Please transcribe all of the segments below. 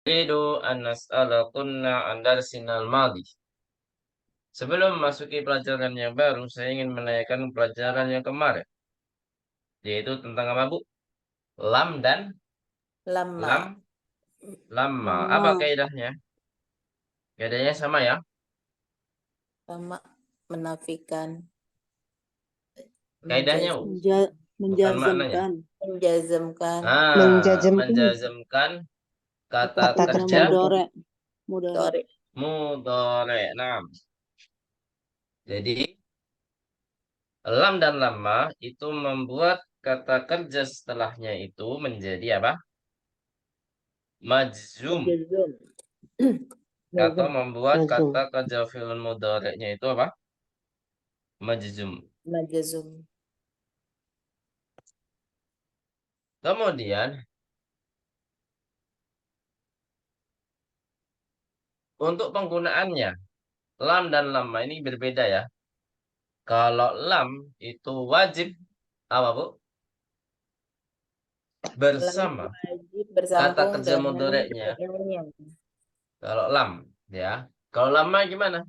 Uridu an nas'alakunna an darsinal madhi. Sebelum masuki pelajaran yang baru, saya ingin menanyakan pelajaran yang kemarin, yaitu tentang apa, Bu? Lam dan Lama. lam, lama. Apa kaidahnya? Kaidahnya sama ya? Lama menafikan. Kaidahnya, Bu. Bukan maknanya. Menjazmkan. Menjazmkan kata Kata kerja Mudhari. mudhari. Nah, jadi lam dan lama itu membuat kata kerja setelahnya itu menjadi apa? Majzum. Majzum. Atau membuat Majzum. kata kerja fi'il mudhari'nya itu apa? Majzum. Majzum. Kemudian untuk penggunaannya, lam dan lama ini berbeda ya. Kalau lam itu wajib apa, Bu? Bersama Wajib kata bersambung kerja dengan mudhari'nya. fi'ilnya. Kalau lam ya. Kalau lama gimana?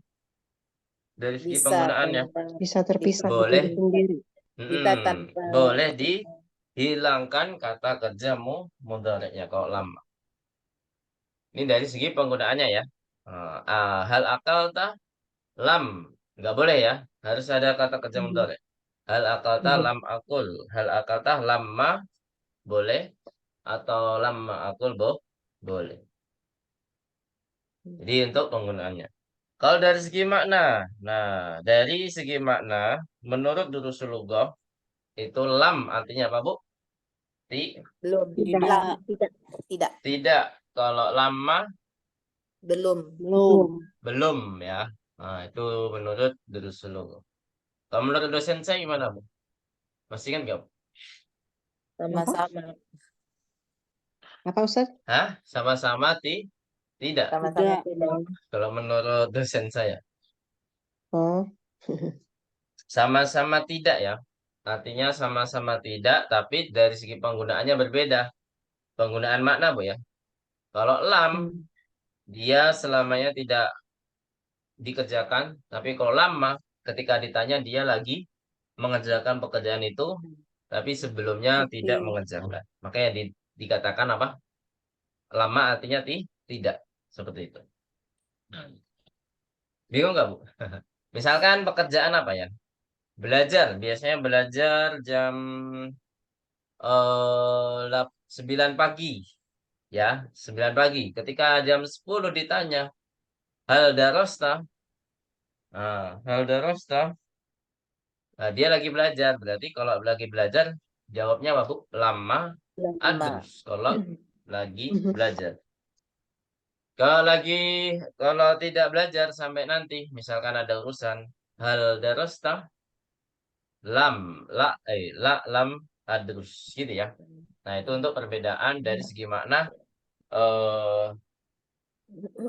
Dari segi Bisa penggunaannya Bisa terpisah boleh sendiri. Bisa tanpa boleh dihilangkan kata kerja mudhari'nya kalau lama. Ini dari segi penggunaannya ya. Hal akal tah lam nggak boleh ya. Harus ada kata kerja mudhari'. Hal akal tah lam akul. Hal akal tah lamma boleh atau lamma akul boleh. Jadi untuk penggunaannya. Kalau dari segi makna, nah dari segi makna, menurut Durusul Lughah itu lam artinya apa, Bu? belum. Tidak. Tidak. Kalau lama Belum. belum ya. Nah, itu menurut Durusul Lughah. Kalau menurut dosen saya gimana, Bu? Masih kan nggak, Bu? Sama-sama. Apa Ustaz? Hah? Sama-sama tidak. Sama-sama tidak. Kalau menurut dosen saya. Oh, Sama-sama tidak ya. Artinya sama-sama tidak, tapi dari segi penggunaannya berbeda. Penggunaan makna, Bu ya. Kalau lam, dia selamanya tidak dikerjakan. Tapi kalau lama, ketika ditanya dia lagi mengerjakan pekerjaan itu, tapi sebelumnya tidak mengerjakan. Makanya dikatakan apa? Lama artinya tidak. Seperti itu. Bingung nggak, Bu? Misalkan pekerjaan apa ya? Belajar. Biasanya belajar jam 9 pagi. Ya, 9 pagi. Ketika jam 10 ditanya, hal darosta. Nah, hal darosta. Nah, dia lagi belajar. Berarti kalau lagi belajar, jawabnya apa, Bu? Lama Lama. adrus. Kalau lagi belajar. Kalau tidak belajar sampai nanti, misalkan ada urusan, hal darosta, lam adrus. Gitu ya. Nah, itu untuk perbedaan dari segi makna eh,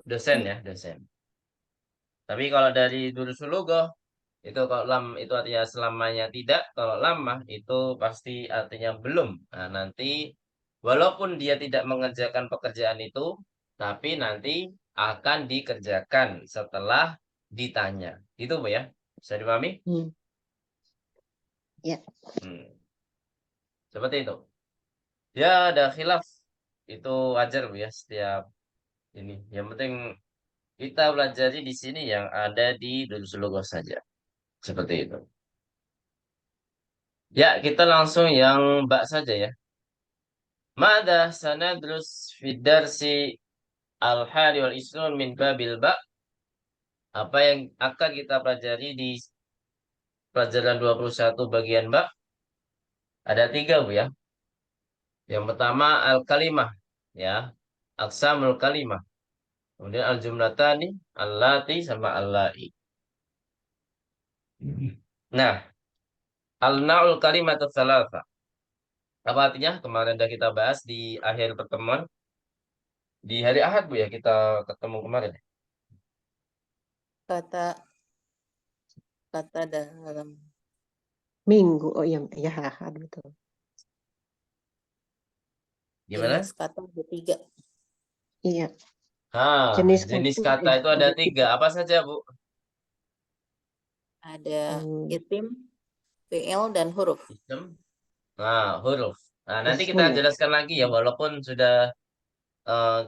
dosen ya, dosen. Tapi kalau dari Durusul Lughah, itu kalau lam itu artinya selamanya tidak, kalau lama itu pasti artinya belum. Nah, nanti walaupun dia tidak mengerjakan pekerjaan itu, tapi nanti akan dikerjakan setelah ditanya. Gitu, Bu ya. Bisa dipahami? Ya. Seperti itu. Ya, ada khilaf. Itu wajar, Bu ya, setiap ini. Yang penting kita pelajari di sini yang ada di Durusul Lughah saja. Seperti itu. Ya, kita langsung yang bak saja ya. Mada sanadrus fid darsi al-hali wal isnun min babil ba. Apa yang akan kita pelajari di pelajaran 21 bagian ba? Ada 3, Bu ya. Yang pertama al-kalimah ya. Aqsamul kalimah. Kemudian al-jumlatani, allati sama allai. Nah, al-na'ul kalimatu tsalatsa. Apa artinya? Kemarin sudah kita bahas di akhir pertemuan. Di hari Ahad, Bu ya, kita ketemu kemarin. Kata dalam Minggu. Oh iya, ya, betul. Gimana? jenis kata ada 3. Iya. Jenis Jenis kata itu ada 3. Apa saja, Bu? Ada Hmm. isim, fi'il, dan huruf. Isim. Huruf. Nah, nanti Ismu kita ya. jelaskan lagi ya, walaupun sudah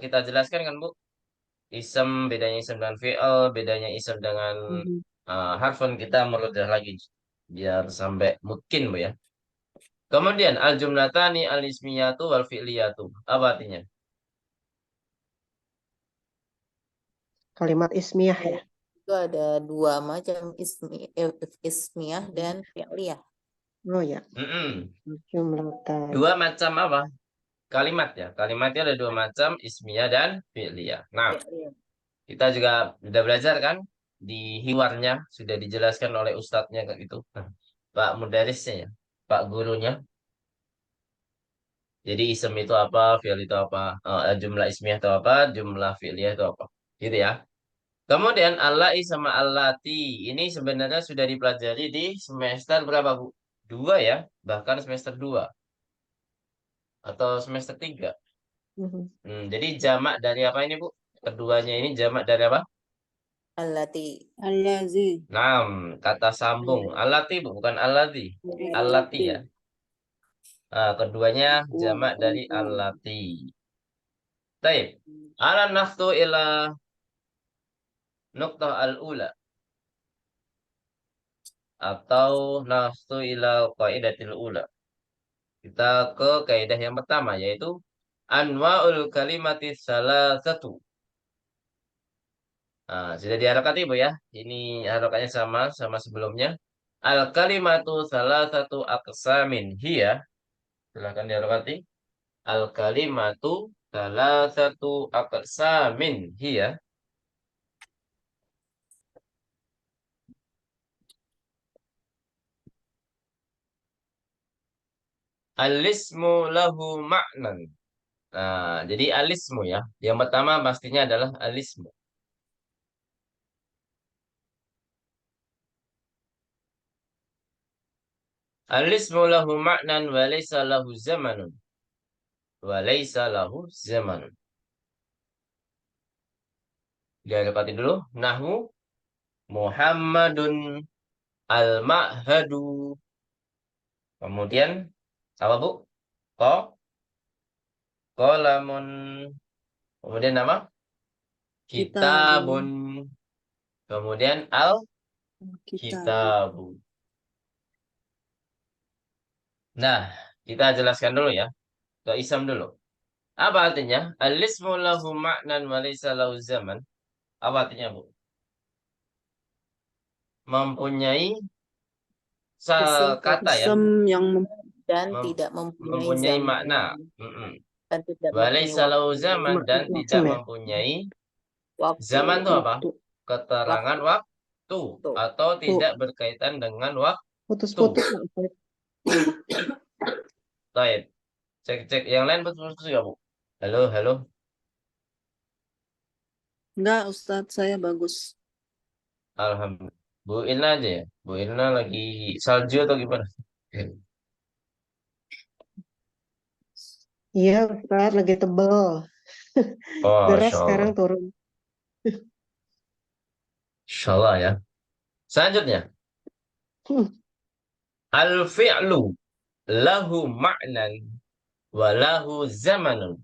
kita jelaskan kan, Bu. Isem, bedanya isem dengan fi'il, bedanya isem dengan Mhm. harfun, kita meludah lagi. Biar sampai mungkin, Bu ya. Kemudian, al-jumlatani al-ismiyatu wal fi'liyatu. Apa artinya? Kalimat ismiyah ya. Itu ada 2 macam ismiyah dan fi'liyah. Oh ya. Mm-mm. Jumlatan. 2 macam apa? Kalimat ya. Kalimatnya ada 2 macam, ismiyah dan fi'liyah. Nah, Fi'liyah. kita juga sudah belajar kan di hiwarnya, sudah dijelaskan oleh ustadznya kan itu. Nah, Pak Mudarisnya ya, Pak gurunya. Jadi isem itu apa, fi'il itu apa, jumlah ismiyah itu apa, jumlah fi'liyah itu apa. Gitu ya. Kemudian allai sama allati ini sebenarnya sudah dipelajari di semester berapa, Bu? 2 ya, bahkan semester 2 atau semester 3. Mhm. Jadi jamak dari apa ini, Bu? Keduanya ini jamak dari apa? Allati. Allazi. Kata sambung. Allati, Bu, bukan alladzi. Allati ya. Keduanya jamak dari allati. Baik. Ala naftu ila nuqtah al-ula. Atau naftu ila qaidatil ula. Kita ke kaidah yang pertama, yaitu anwa'ul kalimati salasatu. Sudah diharokati, Bu ya. Ini harokatnya sama sebelumnya. Al kalimatu salasatu aqsamin hiya. Silahkan diharokati. Al kalimatu salasatu aqsamin hiya. Al-ismu lahu ma'nan. Jadi alismu ya. Yang pertama pastinya adalah alismu. Alismu lahu ma'nan wa laysa lahu zamanun. Wa laysa lahu zamanun. Dihadapati dulu. Nahu Muhammadun al-ma'hadu. Kemudian apa, Bu? Ko Kolamun. Kemudian nama? Kitabun. Kemudian Kitab. kitabu. Nah, kita jelaskan dulu ya. Ke isam dulu. Apa artinya? Al-ismu lahu ma'nan wa laysa lahu zaman. Apa artinya, Bu? Mempunyai kata ya. Isem yang Dan Mem- tidak mempunyai mempunyai zaman. makna. Mm-mm. Dan tidak Wa mempunyai laysa lahu waktu. zaman dan Macam tidak ya. mempunyai Waktu. zaman itu apa? Waktu. Keterangan waktu atau tidak berkaitan dengan waktu. Putus-putus. Pak Ustadz. Baik. Cek yang lain putus-putus ya, Bu? Halo, halo. Enggak, Ustadz, saya bagus. Alhamdulillah. Bu Ilna aja ya. Bu Ilna lagi salju atau gimana? Iya, Ustadz lagi tebel. Oh, Deras Masya sekarang Allah. turun. Insya Allah ya. Selanjutnya. Hmm. Al-fi'lu lahu ma'nan wa lahu zamanun.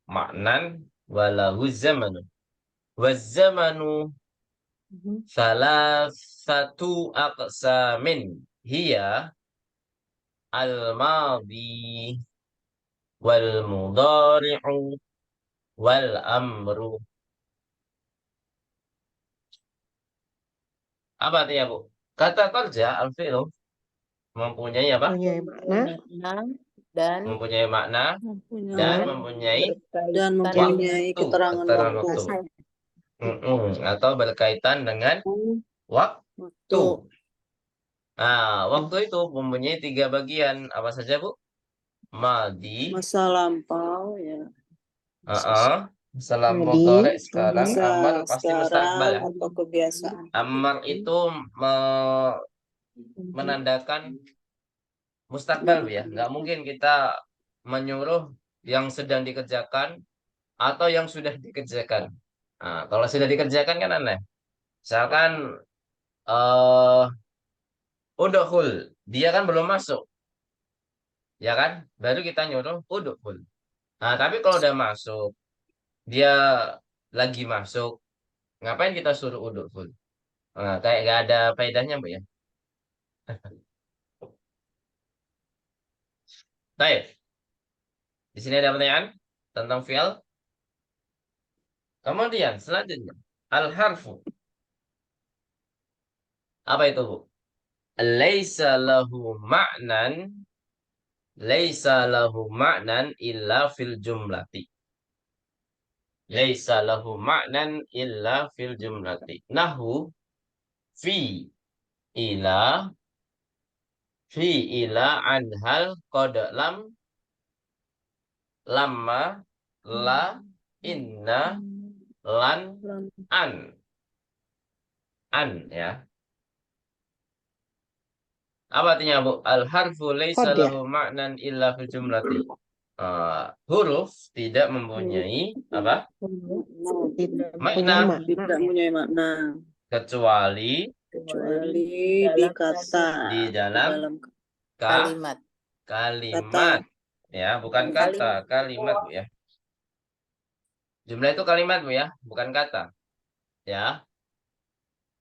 Ma'nan wa lahu zamanun. Wa zamanu Mhm. salasatu aqsamin. Hiya al-madi wal mudari'u wal amru. Apa artinya, Bu? Kata kerja al-fi'lu mempunyai apa? Mempunyai makna. Makna dan Mempunyai makna dan mempunyai Dan mempunyai waktu, keterangan keterangan waktu. waktu. Atau berkaitan dengan waktu. Waktu. Waktu itu mempunyai 3 bagian. Apa saja, Bu? Madi, Masa lampau ya. Salam Madi, mudhari sekarang, Masa amar pasti mustakbal ya. sekarang atau kebiasaan. Amar itu menandakan mustakbal, Bu ya. Nggak mungkin kita menyuruh yang sedang dikerjakan atau yang sudah dikerjakan. Nah, kalau sudah dikerjakan kan aneh. Misalkan eh udkhul, dia kan belum masuk, ya kan? Baru kita nyuruh udkhul. Nah, tapi kalau udah masuk, dia lagi masuk, ngapain kita suruh udkhul? Nah, kayak gak ada faedahnya, Bu ya. Baik, di sini ada pertanyaan tentang fi'il. Kemudian selanjutnya, al-harfu. Apa itu, Bu? Laisa lahu ma'nan, laisa lahu ma'nan illa fil jumlati. Laisa lahu ma'nan illa fil jumlati. Nahu fi ila fi ila anhal qad lam lamma la inna lan Lam- an ya. Apa artinya, Bu? Al harfu laisa Kod ya. lahu ma'nan illa fil jumlati. Huruf tidak mempunyai apa? Tidak Makna. punya makna. Tidak mempunyai makna Kecuali kecuali di kata di dalam Kalimat. kalimat. Ya, bukan kata, kalimat, Bu ya. Jumlah itu kalimat, Bu ya, bukan kata. Ya.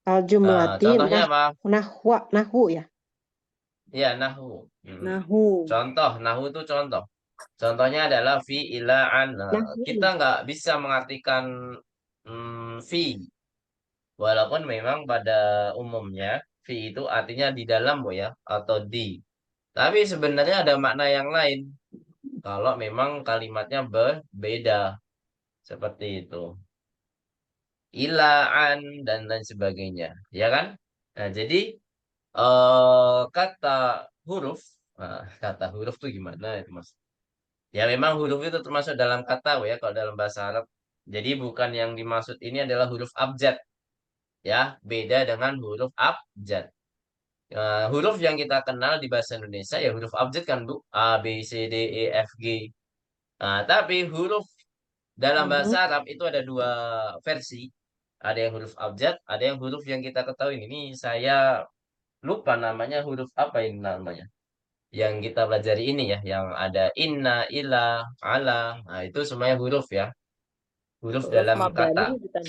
Al jumlati Contohnya apa? nahu ya. Ya, nahu. nahu. Contoh, nahu itu contoh. Contohnya adalah fi ila an. Nahu. Kita nggak bisa mengartikan fi. Walaupun memang pada umumnya fi itu artinya di dalam, Bu ya, atau di. Tapi sebenarnya ada makna yang lain. Kalau memang kalimatnya berbeda. Seperti itu. Ilaan dan lain sebagainya. Ya kan? Nah, jadi kata huruf. Kata huruf tuh gimana itu, Mas? Ya memang huruf itu termasuk dalam kata, Bu ya, kalau dalam bahasa Arab. Jadi bukan yang dimaksud ini adalah huruf abjad. Ya, beda dengan huruf abjad. Huruf yang kita kenal di bahasa Indonesia ya huruf abjad kan, Bu. A, B, C, D, E, F, G. Tapi huruf dalam bahasa Arab itu ada dua versi. Ada yang huruf abjad, ada yang huruf yang kita ketahui. Ini saya lupa namanya huruf apa ini namanya. Yang kita pelajari ini ya, yang ada inna, ila, ala. Nah, itu semuanya huruf ya. Huruf Huruf dalam mabani kata. bukan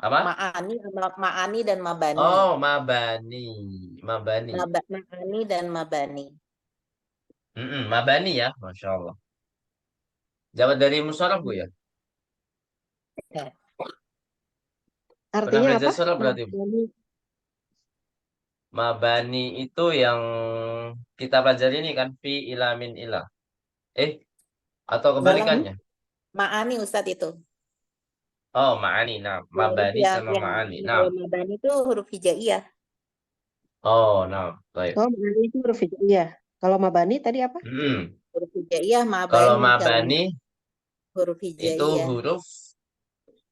Apa? ma'ani dan mabani. Oh, mabani. Mabani. Ma'ani dan mabani. Mabani ya, Masya Allah. Jawab dari musyawarah, Bu ya? Pernah Artinya belajar apa? surah berarti, Bu? Mabani. Mabani itu yang kita pelajari ini kan, fi ila min ila. Atau kebalikannya? Ma'ani Ustadz itu. Oh, ma'ani. Nah, mabani sama ma'ani. Nah. Kalau mabani itu huruf hijaiyah. Oh, nah, baik. Oh, mabani itu huruf hijaiyah. Kalau mabani tadi apa? Huruf hijaiyah, mabani. Kalau mabani huruf itu hijaiyah. huruf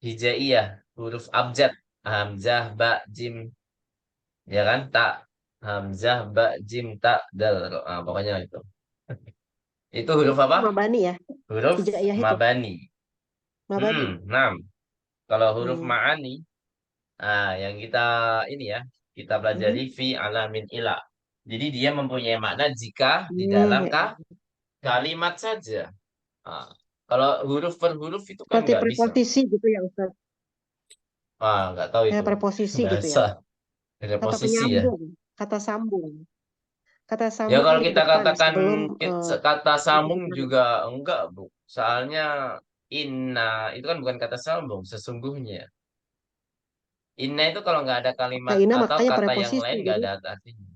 hijaiyah, huruf abjad, hamzah, ba, jim, ya kan? Tak, hamzah, ba, jim, tak, dal. Pokoknya itu. Itu huruf apa? Mabani ya. Huruf Hijaiyah itu. mabani. Mabani. Nah, kalau huruf Hmm. ma'ani, yang kita ini ya, kita pelajari fi alamin ila. Jadi dia mempunyai makna jika di dalam kalimat saja. Kalau huruf per huruf itu kan Seperti nggak bisa. preposisi gitu ya Ustaz. Nggak tahu itu. Preposisi gitu ya. Bahasa. Kata Preposisi ya. penyambung. Kata sambung. Kata Ya sambung kalau di kita depan katakan sebelum kata sambung juga enggak, Bu. Soalnya inna itu kan bukan kata sambung sesungguhnya. Inna itu kalau nggak ada kalimat Ina atau makanya kata yang preposisi. lain nggak Jadi, ada artinya.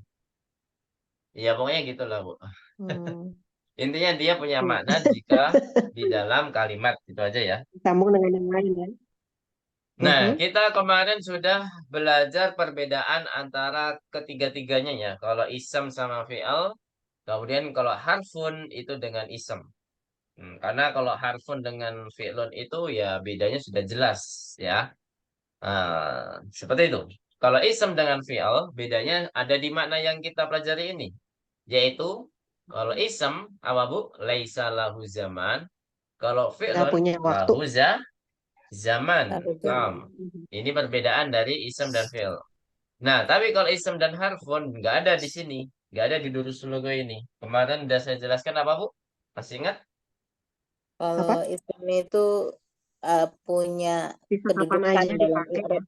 Ya pokoknya gitulah, Bu. Intinya dia punya iya. makna jika di dalam kalimat. Itu aja ya. Sambung dengan yang lain ya. Nah, kita kemarin sudah belajar perbedaan antara ketiga-tiganya ya. Kalau isem sama fi'al, kemudian kalau harfun itu dengan isem. Karena kalau harfun dengan fi'lun itu ya bedanya sudah jelas ya. Seperti itu. Kalau isem dengan fi'al, bedanya ada di makna yang kita pelajari ini. Yaitu, kalau isem, apa Bu? Laisa lahu zaman. Kalau Nggak fi'lun punya waktu. lahu zaman. Lahu Naam. Ini perbedaan dari ism dan fi'l. Nah, tapi kalau ism dan harfun nggak ada di sini, nggak ada di Durusul Logo ini. Kemarin udah saya jelaskan apa, Bu? Masih ingat? Kalau Apa? isim itu punya Bisa kapan kedudukan aja dalam dipakai ya. i'rab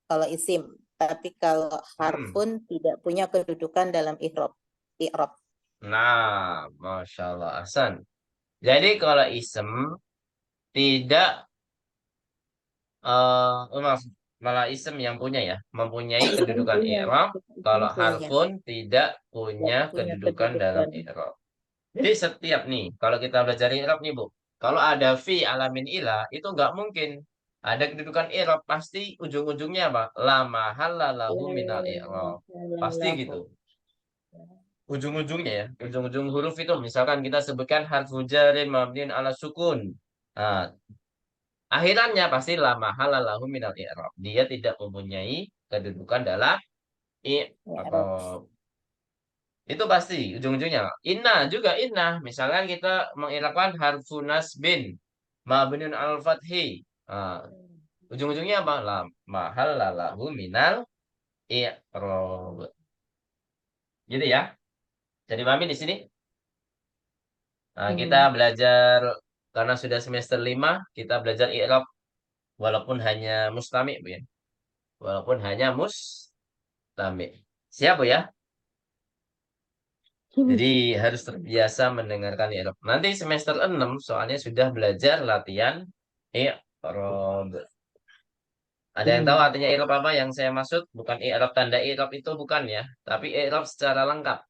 kalau isim, tapi kalau Hmm. harfun tidak punya kedudukan dalam i'rab. I'rab. Nah, Masya Allah, Ahsan. Jadi kalau ism tidak malah ism yang punya ya, mempunyai kedudukan Punya, i'rab. Kalau punya. harfun tidak Tidak punya punya kedudukan dalam kedudukan. i'rab. Jadi setiap nih, kalau kita belajar i'rab nih, Bu. Kalau ada fi alamin ilah, itu nggak mungkin ada kedudukan i'rab. Pasti ujung-ujungnya apa? La mahalla lahu minal i'rab. Pasti gitu. Ujung-ujungnya ya, ujung-ujung huruf itu misalkan kita sebutkan harfu jarin mabniun ala sukun. Nah, akhirannya pasti la mahala lahu minal i'rab. Dia tidak mempunyai kedudukan dalam I'rab. i'rab. Itu pasti ujung-ujungnya. Inna juga inna. Misalkan kita mengi'rabkan harfu nasbin mabniun al fathi. Nah, ujung-ujungnya apa? La mahala lahu minal i'rab. Gitu ya. Jadi pahami di sini? Nah, kita belajar karena sudah semester 5, kita belajar i'rab walaupun hanya mustami, Bu ya. Walaupun hanya mustami. Siap, Bu ya? Jadi harus terbiasa mendengarkan i'rab. Nanti semester 6 soalnya sudah belajar latihan i'rab. Ada yang tahu artinya i'rab apa yang saya maksud? Bukan i'rab tanda i'rab itu bukan ya, tapi i'rab secara lengkap.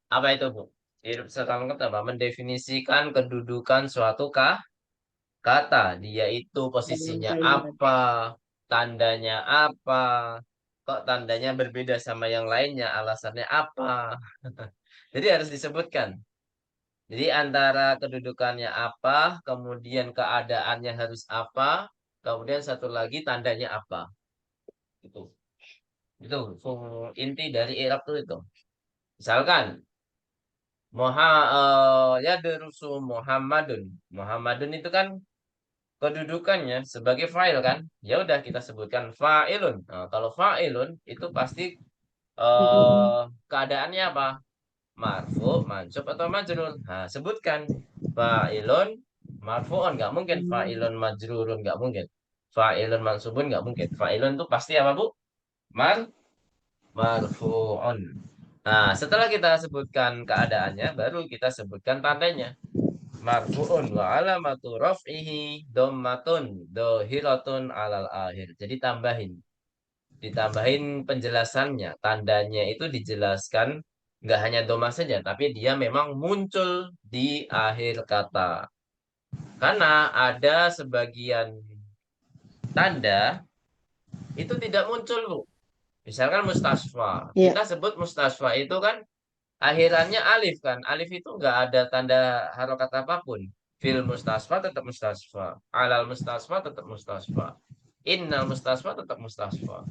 Apa itu, Bu? I'rab secara lengkap apa? Mendefinisikan kedudukan suatu kata. Dia itu posisinya apa, tandanya apa, kok tandanya berbeda sama yang lainnya, alasannya apa. Jadi harus disebutkan. Jadi antara kedudukannya apa, kemudian keadaannya harus apa, kemudian satu lagi tandanya apa. Itu. Itu inti dari i'rab itu. Misalkan yadrusu Muhammadun. Muhammadun itu kan kedudukannya sebagai fa'il kan. Ya udah kita sebutkan fa'ilun. Nah, kalau fa'ilun itu pasti keadaannya apa? Marfu, mansub atau majrur. Nah, sebutkan fa'ilun marfu'un nggak mungkin, fa'ilun majrurun nggak mungkin. Fa'ilun mansubun nggak mungkin. Fa'ilun itu pasti apa, Bu? Marfu'un. Nah, setelah kita sebutkan keadaannya, baru kita sebutkan tandanya. Marfu'un wa alamatu raf'ihi dhammatun dhahiratun alal akhir. Jadi ditambahin penjelasannya. Tandanya itu dijelaskan nggak hanya doma saja, tapi dia memang muncul di akhir kata. Karena ada sebagian tanda itu tidak muncul, Bu. Misalkan mustasfa. Kita sebut mustasfa itu kan akhirannya alif kan. Alif itu nggak ada tanda harokat apapun. Fil mustasfa tetap mustasfa. Alal mustasfa tetap mustasfa. Innal mustasfa tetap mustasfa.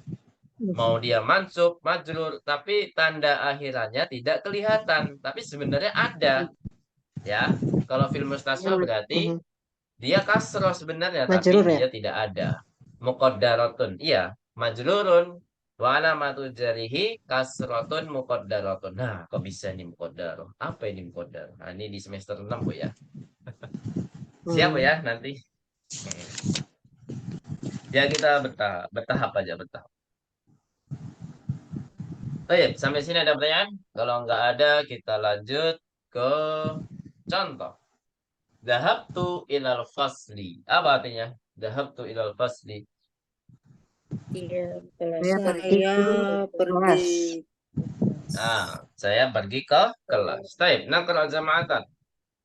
Mau dia mansub, majrur, tapi tanda akhirannya tidak kelihatan. Tapi sebenarnya ada. Ya, kalau fil mustasfa berarti dia kasroh sebenarnya, tapi dia tidak ada. Muqaddaratun. Iya, majrurun. Wa alamatu jarihi kasrotun muqaddaratun. Nah, kok bisa ini muqaddarah? Apa ini muqaddarah? Nah, ini di semester 6, Bu ya. Siap, Bu ya, nanti. Ya, kita bertahap aja, bertahap. Baik, sampai sini ada pertanyaan? Kalau nggak ada, kita lanjut ke contoh. Dhahabtu ilal fasli. Apa artinya? Dhahabtu ilal fasli. Iya, Saya pergi. Nah, saya pergi ke kelas. Baik, nakra jama'atan.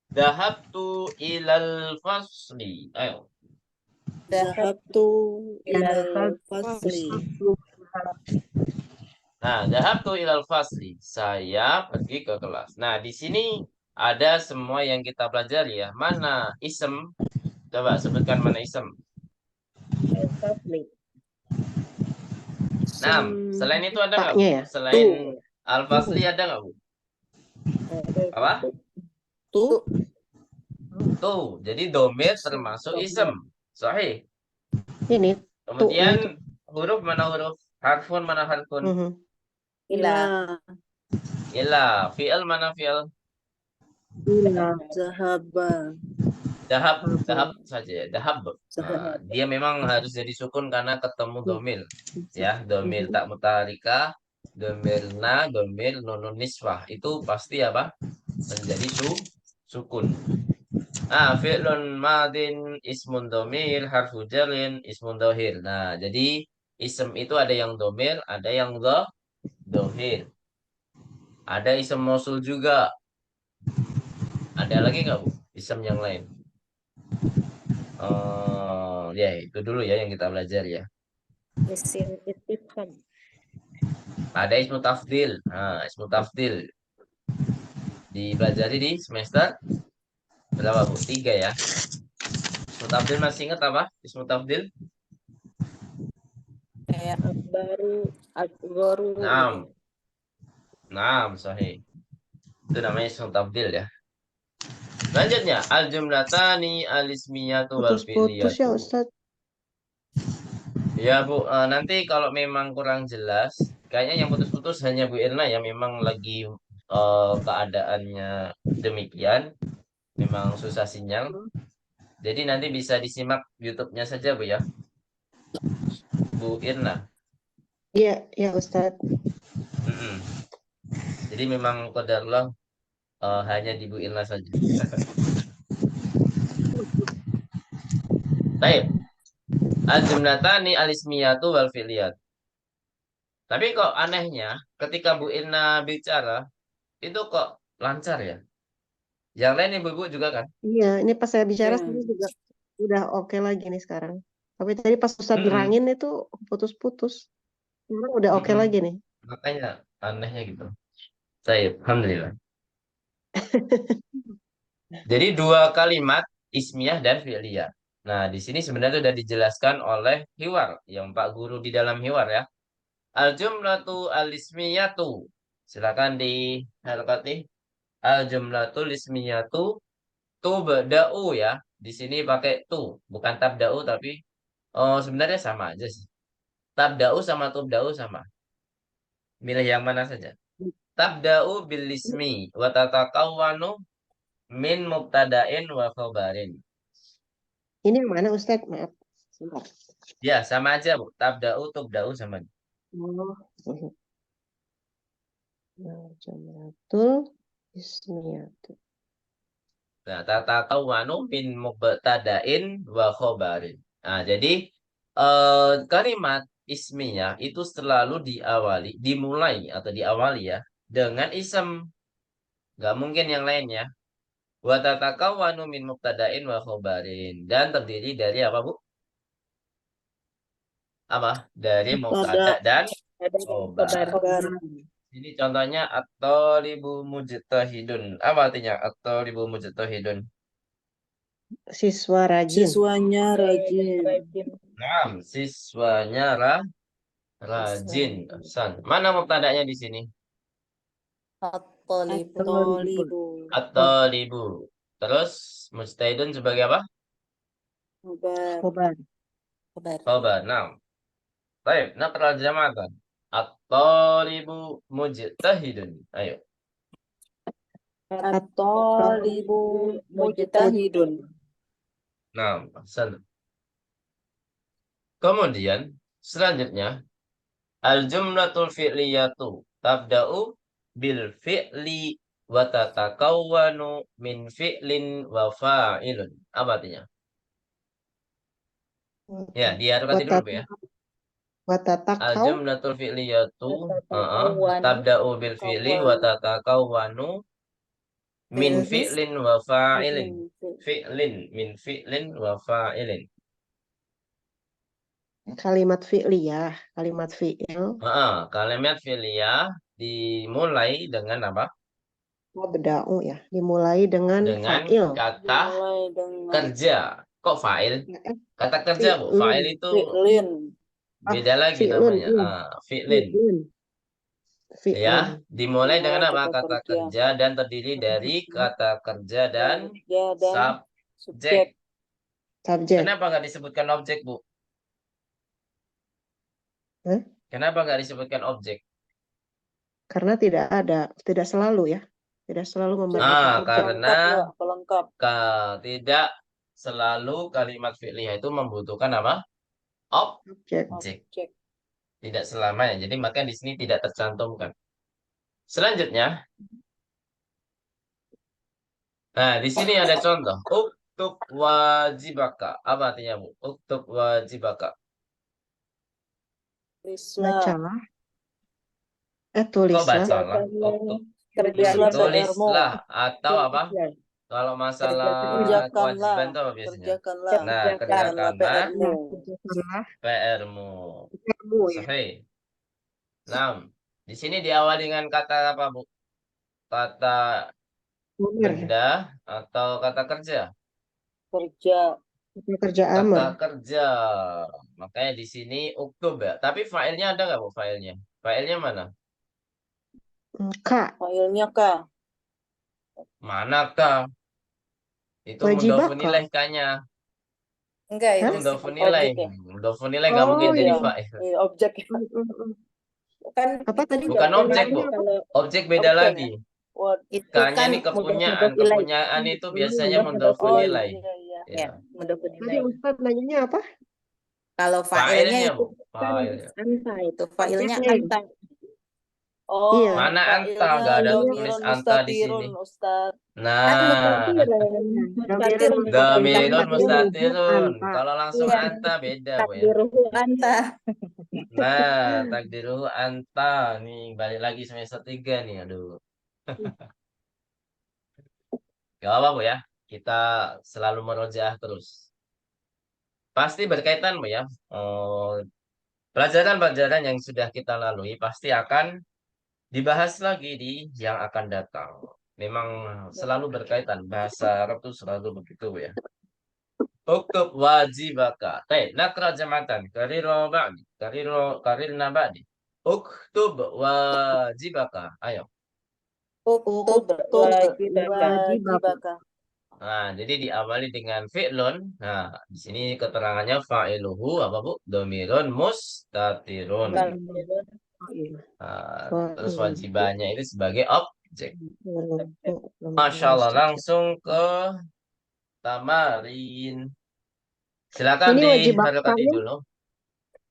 Dhahabtu ilal fasli. Ayo. Dhahabtu ilal fasli. Nah, dhahabtu ilal fasli. Saya pergi ke kelas. Nah, di sini ada semua yang kita pelajari ya. Mana isem? Coba sebutkan mana isem. Nah, selain itu ada nggak, Bu? Selain al-fasli ada nggak, Bu? Apa? tu. Jadi domir termasuk isem. Sahih. Ini Kemudian huruf mana huruf? Harfun mana harfun? mhm. Ila. Ila. Fi'il mana fi'il? Ila. Zahaba. Dahab saja ya. Dahab. Nah, Zahaba. dia memang harus jadi sukun karena ketemu domir. Ya, domir tak mutaharika, domir na, domir nunun niswah. Itu pasti apa? Menjadi sukun. Fi'lun madin ismun domir harfu jarin ismun dohir. Nah, jadi isem itu ada yang domir, ada yang dohir. Ada isem mausul juga. Ada lagi nggak, Bu? Isem yang lain? Ya itu dulu ya yang kita belajar ya. Isim istifham. Ada ismu tafdil. Nah, ismu tafdil dipelajari di semester berapa, Bu? 3 ya. Ismu tafdil masih ingat apa? Ismu tafdil? Kayak Akbaru. Naam, sahih. Itu namanya ismu tafdil ya. Selanjutnya, al-jumlatani al-ismiyatu wal Putus-putus ya fi'liyatu. Ustadz. Ya Bu, nanti kalau memang kurang jelas, kayaknya yang putus-putus hanya Bu Irna ya, memang lagi keadaannya demikian, memang susah sinyal. Jadi nanti bisa disimak YouTube-nya saja Bu ya, Bu Irna. Iya, ya Ustadz. Jadi memang qadarullah hanya di Bu Irna saja. Baik. Al-jumlatani al-ismiyatu wal fi'liyat. Tapi kok anehnya ketika Bu Irna bicara itu kok lancar ya. Yang lain ibu-ibu juga kan? Iya, ini pas saya bicara Ya. saya juga udah oke lagi nih sekarang. Tapi tadi pas Ustadz nerangin itu putus-putus. Sekarang udah oke lagi nih. Makanya anehnya gitu. Saya, alhamdulillah. Jadi 2 kalimat ismiyah dan fi'liyah. Nah, di sini sebenarnya sudah dijelaskan oleh Hiwar, yang Pak Guru di dalam Hiwar ya. Al-jumlatu al-ismiyatu. Silakan di harokati. Al-jumlatu al-ismiyatu tubda'u ya. Di sini pakai tu, bukan tabda'u tapi sebenarnya sama aja sih. Tabda'u sama tubda'u sama. Milih yang mana saja. Tabda'u bil ismi wa tatakawwanu min mubtada'in wa khabarin. Ini yang mana Ustadz? Maaf. Sebentar. Ya, sama aja, Bu. Tabda'u, tubda'u sama. Oh. Nah, jumlatul ismiyatu. Nah, tatakawwanu min mubtada'in wa khabarin. Nah, jadi kalimat ismiyah itu selalu dimulai atau diawali ya dengan isem. Nggak mungkin yang lainnya. Wa tatakawwanu min mubtada'in wa khabarin. Dan terdiri dari apa, Bu? Apa? Dari mubtada dan khobar. Kabar. Ini contohnya at-thalibu mujtahidun. Apa artinya at-thalibu mujtahidun? Siswa rajin. Siswanya rajin. Nah, siswanya rajin. San. Mana mubtada'nya di sini? at-talibu. At-talibu. At-thalibu. Terus mujtahidun sebagai apa? Kabar. Khobar. Khobar. Nah, baik. Naqra al-jama'atan. At-thalibu mujtahidun. Ayo. At-talibu mujtahidun. Nah, san. Kemudian selanjutnya al-jumlatul fi'liyatu tabda'u bil fi'li wa tatakawwanu min fi'lin wa fa'ilun. Apa artinya? Ya, diharapkan dulu Bu ya. Watatakau. Al-jumlatul fi'liyatu tabda'u bil fi'li wa tatakawwanu min fi'lin wa fa'ilin. Fi'lin min fi'lin wa fa'ilin. Kalimat fi'liyah, kalimat fi'il. Kalimat fi'liyah dimulai dengan apa? Beda'u ya, dimulai dengan fa'il. Kata kerja. Kok fa'il? Kata kerja, Bu. Fi'lun. Fa'il itu Fi'lin. beda lagi fi'lun, namanya. iya. Fi'lin. Fi'lun. Ya, dimulai dengan apa? Kata Kata kerja. kerja dan terdiri dari kata kerja dan Subjek. Subjek. Kenapa nggak disebutkan objek, Bu? Hah? Kenapa nggak disebutkan objek? Karena tidak selalu ya. Tidak selalu membagikan objek. Karena Pelengkap. tidak selalu kalimat fi'liyah itu membutuhkan apa? Objek. Objek. Objek. Tidak selamanya. Jadi maka di sini tidak tercantumkan. Selanjutnya, nah di sini ada contoh. Uktub wajibaka. Apa artinya, Bu? Uktub wajibaka. Tulislah. Bacalah. Kok Tulislah. bacalah? Uktub. Kerjalah PR-mu. Tulislah atau apa? Kalau masalah Kerjakanlah. kewajiban itu apa biasanya? Kerjakanlah. Nah, Kerjakanlah kerjakanlah PR-mu. Kerjakanlah PR-mu. PR-mu ya. Sahih. Nah, di sini diawali dengan kata apa, Bu? Kata Benar. benda atau kata kerja? Kerja. Kerja Kata amr. kerja. Makanya di sini uktub ya. Tapi filenya ada nggak, Bu, filenya? Filenya mana? Kak. Filenya kah? Manakah? Itu Wajibaka. mudhofun ilaih kanya. Enggak, Hah? itu Mudhofun sih. ilaih. Objek ya? Mudhofun ilaih nggak Oh, mungkin jadi iya. fa'il. Objek. Kan Apa itu tadi? Bukan objek, Bu. kalau Objek beda Objek, lagi. What? itu Kanya kan ini kepunyaan. mudhofun ilaih. Kepunyaan itu biasanya Mudhofun mudhofun Oh ilaih. iya iya. Ya, Ya. mudhofun Tadi ilaih. Ustaz nanyanya apa? Kalau fa'ilnya Failnya, itu Bu. kan Failnya. anta itu. Fa'ilnya Objeknya. anta. Oh, Iya. Mana anta? failnya Nggak ada domirun tulis anta di mustatirun, sini. Ustaz. Kan Nah, mustatirun. Mustatirun. dhamirun Takdiruhu mustatirun. anta. Kalau langsung Iya. anta beda, Bu ya. Takdiruhu anta. Nah, takdiruhu anta. Nih, balik lagi semester 3 nih. Aduh. Gak apa, Bu ya. Kita selalu merojaah terus. Pasti berkaitan, Bu ya. Pelajaran-pelajaran yang sudah kita lalui pasti akan dibahas lagi di yang akan datang. Memang selalu berkaitan. Bahasa Arab itu selalu begitu, Bu ya. Uktub wajibaka. Baik, nakra jamatan. Kariro ba'di. Karirna ba'di. Uktub wajibaka. Ayo. Uktub Wajibaka. Nah, jadi diawali dengan fi'lun. Nah, di sini keterangannya fa'iluhu apa, Bu? Domirun mustatirun. Nah, terus wajibannya ini sebagai objek. Masya Allah, langsung ke tamarin. Silakan Ini diharokati wajibakannya. dulu.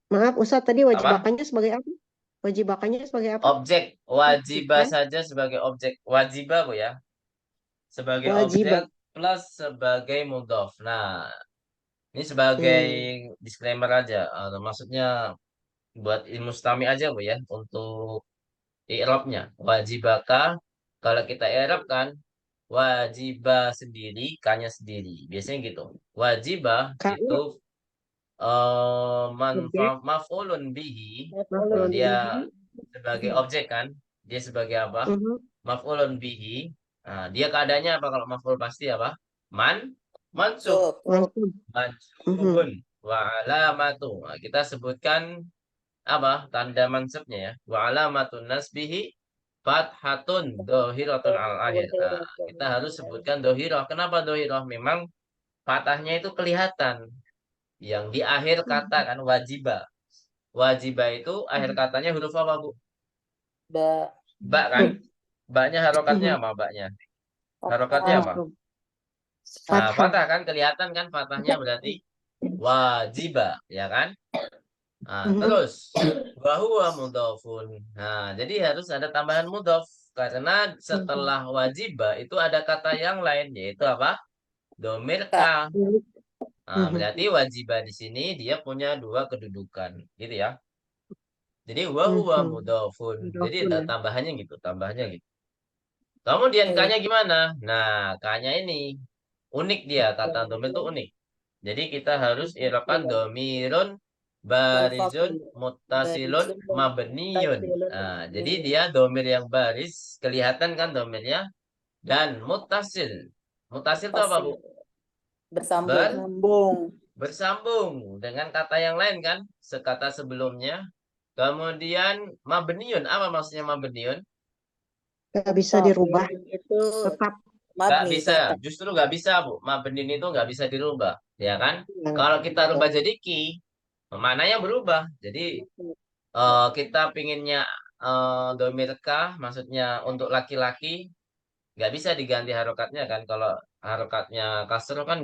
Maaf Ustaz, tadi wajibakannya sebagai apa? Wajibakannya sebagai apa? Objek. Wajibah saja sebagai objek. Wajibah, Bu ya. Sebagai Wajibah. objek plus sebagai mudhof. Nah, ini sebagai disclaimer aja. Maksudnya buat ilmu mustami aja, Bu ya. Untuk i'rabnya. Wajibaka. Kalau kita i'rab kan, wajibah sendiri, kanya sendiri. Biasanya gitu. Wajibah itu maf'ulun bihi. Dia sebagai objek kan. Dia sebagai apa? Maf'ulun bihi. Nah, dia keadaannya apa kalau maf'ul pasti apa? Mansub. Mansubun wa alamatu. Nah, kita sebutkan apa? Tanda mansubnya ya. Wa alamatun nasbihi fathatun dohiratun al-akhir. Nah, kita harus sebutkan dohirah. Kenapa dohirah? Memang fathahnya itu kelihatan. Yang di akhir kata kan wajibah. Wajibah itu akhir katanya huruf apa, Bu? Ba kan? Ba-nya harokatnya apa, ba-nya? Harokatnya apa? Nah, fathah kan kelihatan kan fathahnya berarti wajibah, ya kan? Nah, terus bahwa mudhofun. Nah, jadi harus ada tambahan mudhof karena setelah wajibah itu ada kata yang lain yaitu apa? Domir ka. Nah, berarti wajibah di sini dia punya dua kedudukan, gitu ya. Jadi huwa mudhofun. Jadi ada tambahannya gitu, Kemudian kanya gimana? Nah, kanya ini unik dia, kata domir itu unik. Jadi kita harus i'rabkan domirun barizun muttasilun mabniyun. Nah, jadi dia domir yang baris, kelihatan kan domirnya, dan muttasil. Muttasil itu apa, Bu? Bersambung dengan kata yang lain kan, sekata sebelumnya. Kemudian mabniyun, apa maksudnya mabniyun? Gak bisa dirubah. Itu Tetap. Nggak mabni bisa, tetap. justru nggak bisa, Bu. Mabnin itu nggak bisa dirubah, ya kan? Yang Kalau kita rubah jadi ki, maknanya berubah. Jadi kita pinginnya domir kah, maksudnya untuk laki-laki, nggak bisa diganti harokatnya kan. Kalau harokatnya kasro kan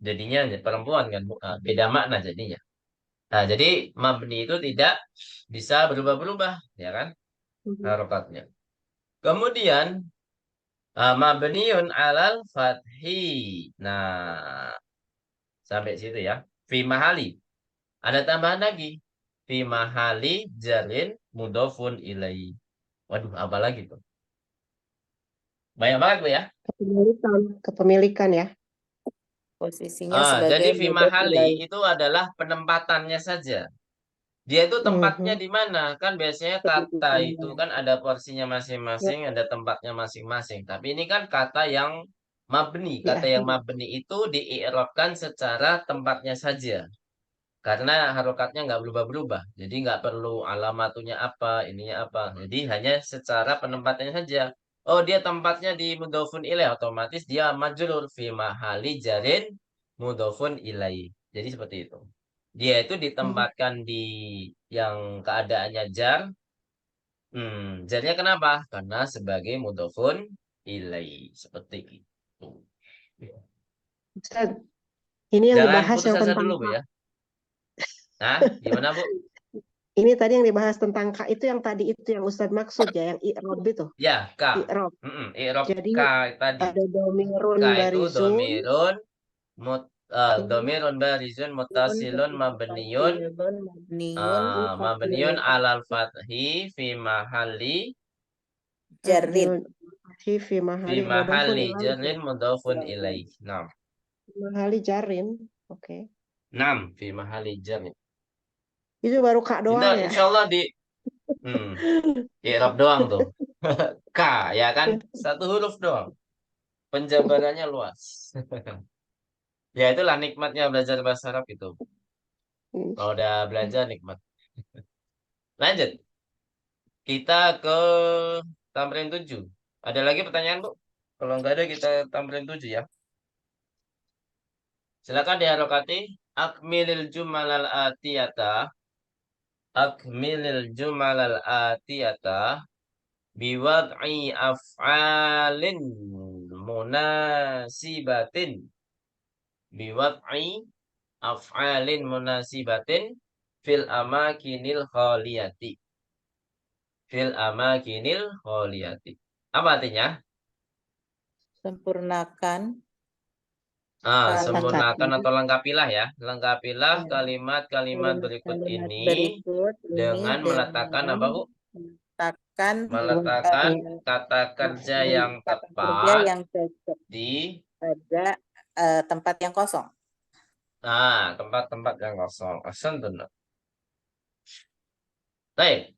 jadinya perempuan kan, beda makna jadinya. Nah, jadi mabni itu tidak bisa berubah-berubah, ya kan? Harokatnya. Kemudian mabniun alal fathi. Nah, sampai situ ya. Fi mahali. Ada tambahan lagi. Fi mahali jarin mudofun ilai. Waduh, apa lagi tuh? Banyak banget Bu ya. kepemilikan ya. Posisinya sebagai Jadi fi mudhof mahali ilaih. itu adalah penempatannya saja. Dia itu tempatnya Mhm. di mana? Kan biasanya kata itu kan ada porsinya masing-masing, ada tempatnya masing-masing. Tapi ini kan kata yang mabni. Di Kata yang akhir. mabni itu dii'rabkan secara tempatnya saja. Karena harokatnya nggak berubah-berubah. Jadi nggak perlu alamatunya apa, ininya apa. Jadi hanya secara penempatannya saja. Oh, dia tempatnya di mudhofun ilaih. Otomatis dia majrur fi mahali jarin mudhofun ilaih. Jadi seperti itu. Dia itu ditempatkan di yang keadaannya jar. Jarnya kenapa? Karena sebagai mudhofun ilaih. Seperti itu. Ustaz, ini yang Jangan dibahas putus yang asa tentang dulu, Bu K. ya. Nah, gimana, Bu? Ini tadi yang dibahas tentang K itu yang tadi itu yang Ustadz maksud ya, yang i'rob itu. Ya, K. I'rob. I'rob Jadi K tadi. ada domirun K itu barizun, domirun, domirun barizun, mutasilun, mabniyun, Mutasilun, mabniyun, mabniyun alal fathi fi mahali, jarin. fi fi mahali mudhofun mahali ilaih. jarin mudhafun ilaih. Nam. Mahali jarin. Oke. Nam, fi mahali jarin. Itu baru K doang ya. Insya Allah di i'rab doang tuh. K, ya kan? Satu huruf doang. Penjabarannya luas. Ya, itulah nikmatnya belajar bahasa Arab itu. Kalau udah belajar nikmat. Lanjut. Kita ke tamrin 7. Ada lagi pertanyaan, Bu? Kalau nggak ada, kita tamrin 7 ya. Silakan diharokati. Akmilil jumalal atiyata. Akmilil jumalal atiyata. Biwad'i af'alin munasibatin. Biwad'i af'alin munasibatin. Fil amakinil khaliyati. Fil amakinil khaliyati. Apa artinya? Sempurnakan Sempurnakan Kata-kata. atau lengkapilah ya. Lengkapilah ya, kalimat-kalimat berikut kalimat ini berikut ini dengan meletakkan apa, Bu? meletakkan Meletakkan kata kerja yang kata kerja tepat yang cocok di pada tempat yang kosong. tempat-tempat yang kosong. Ahsantun. Baik,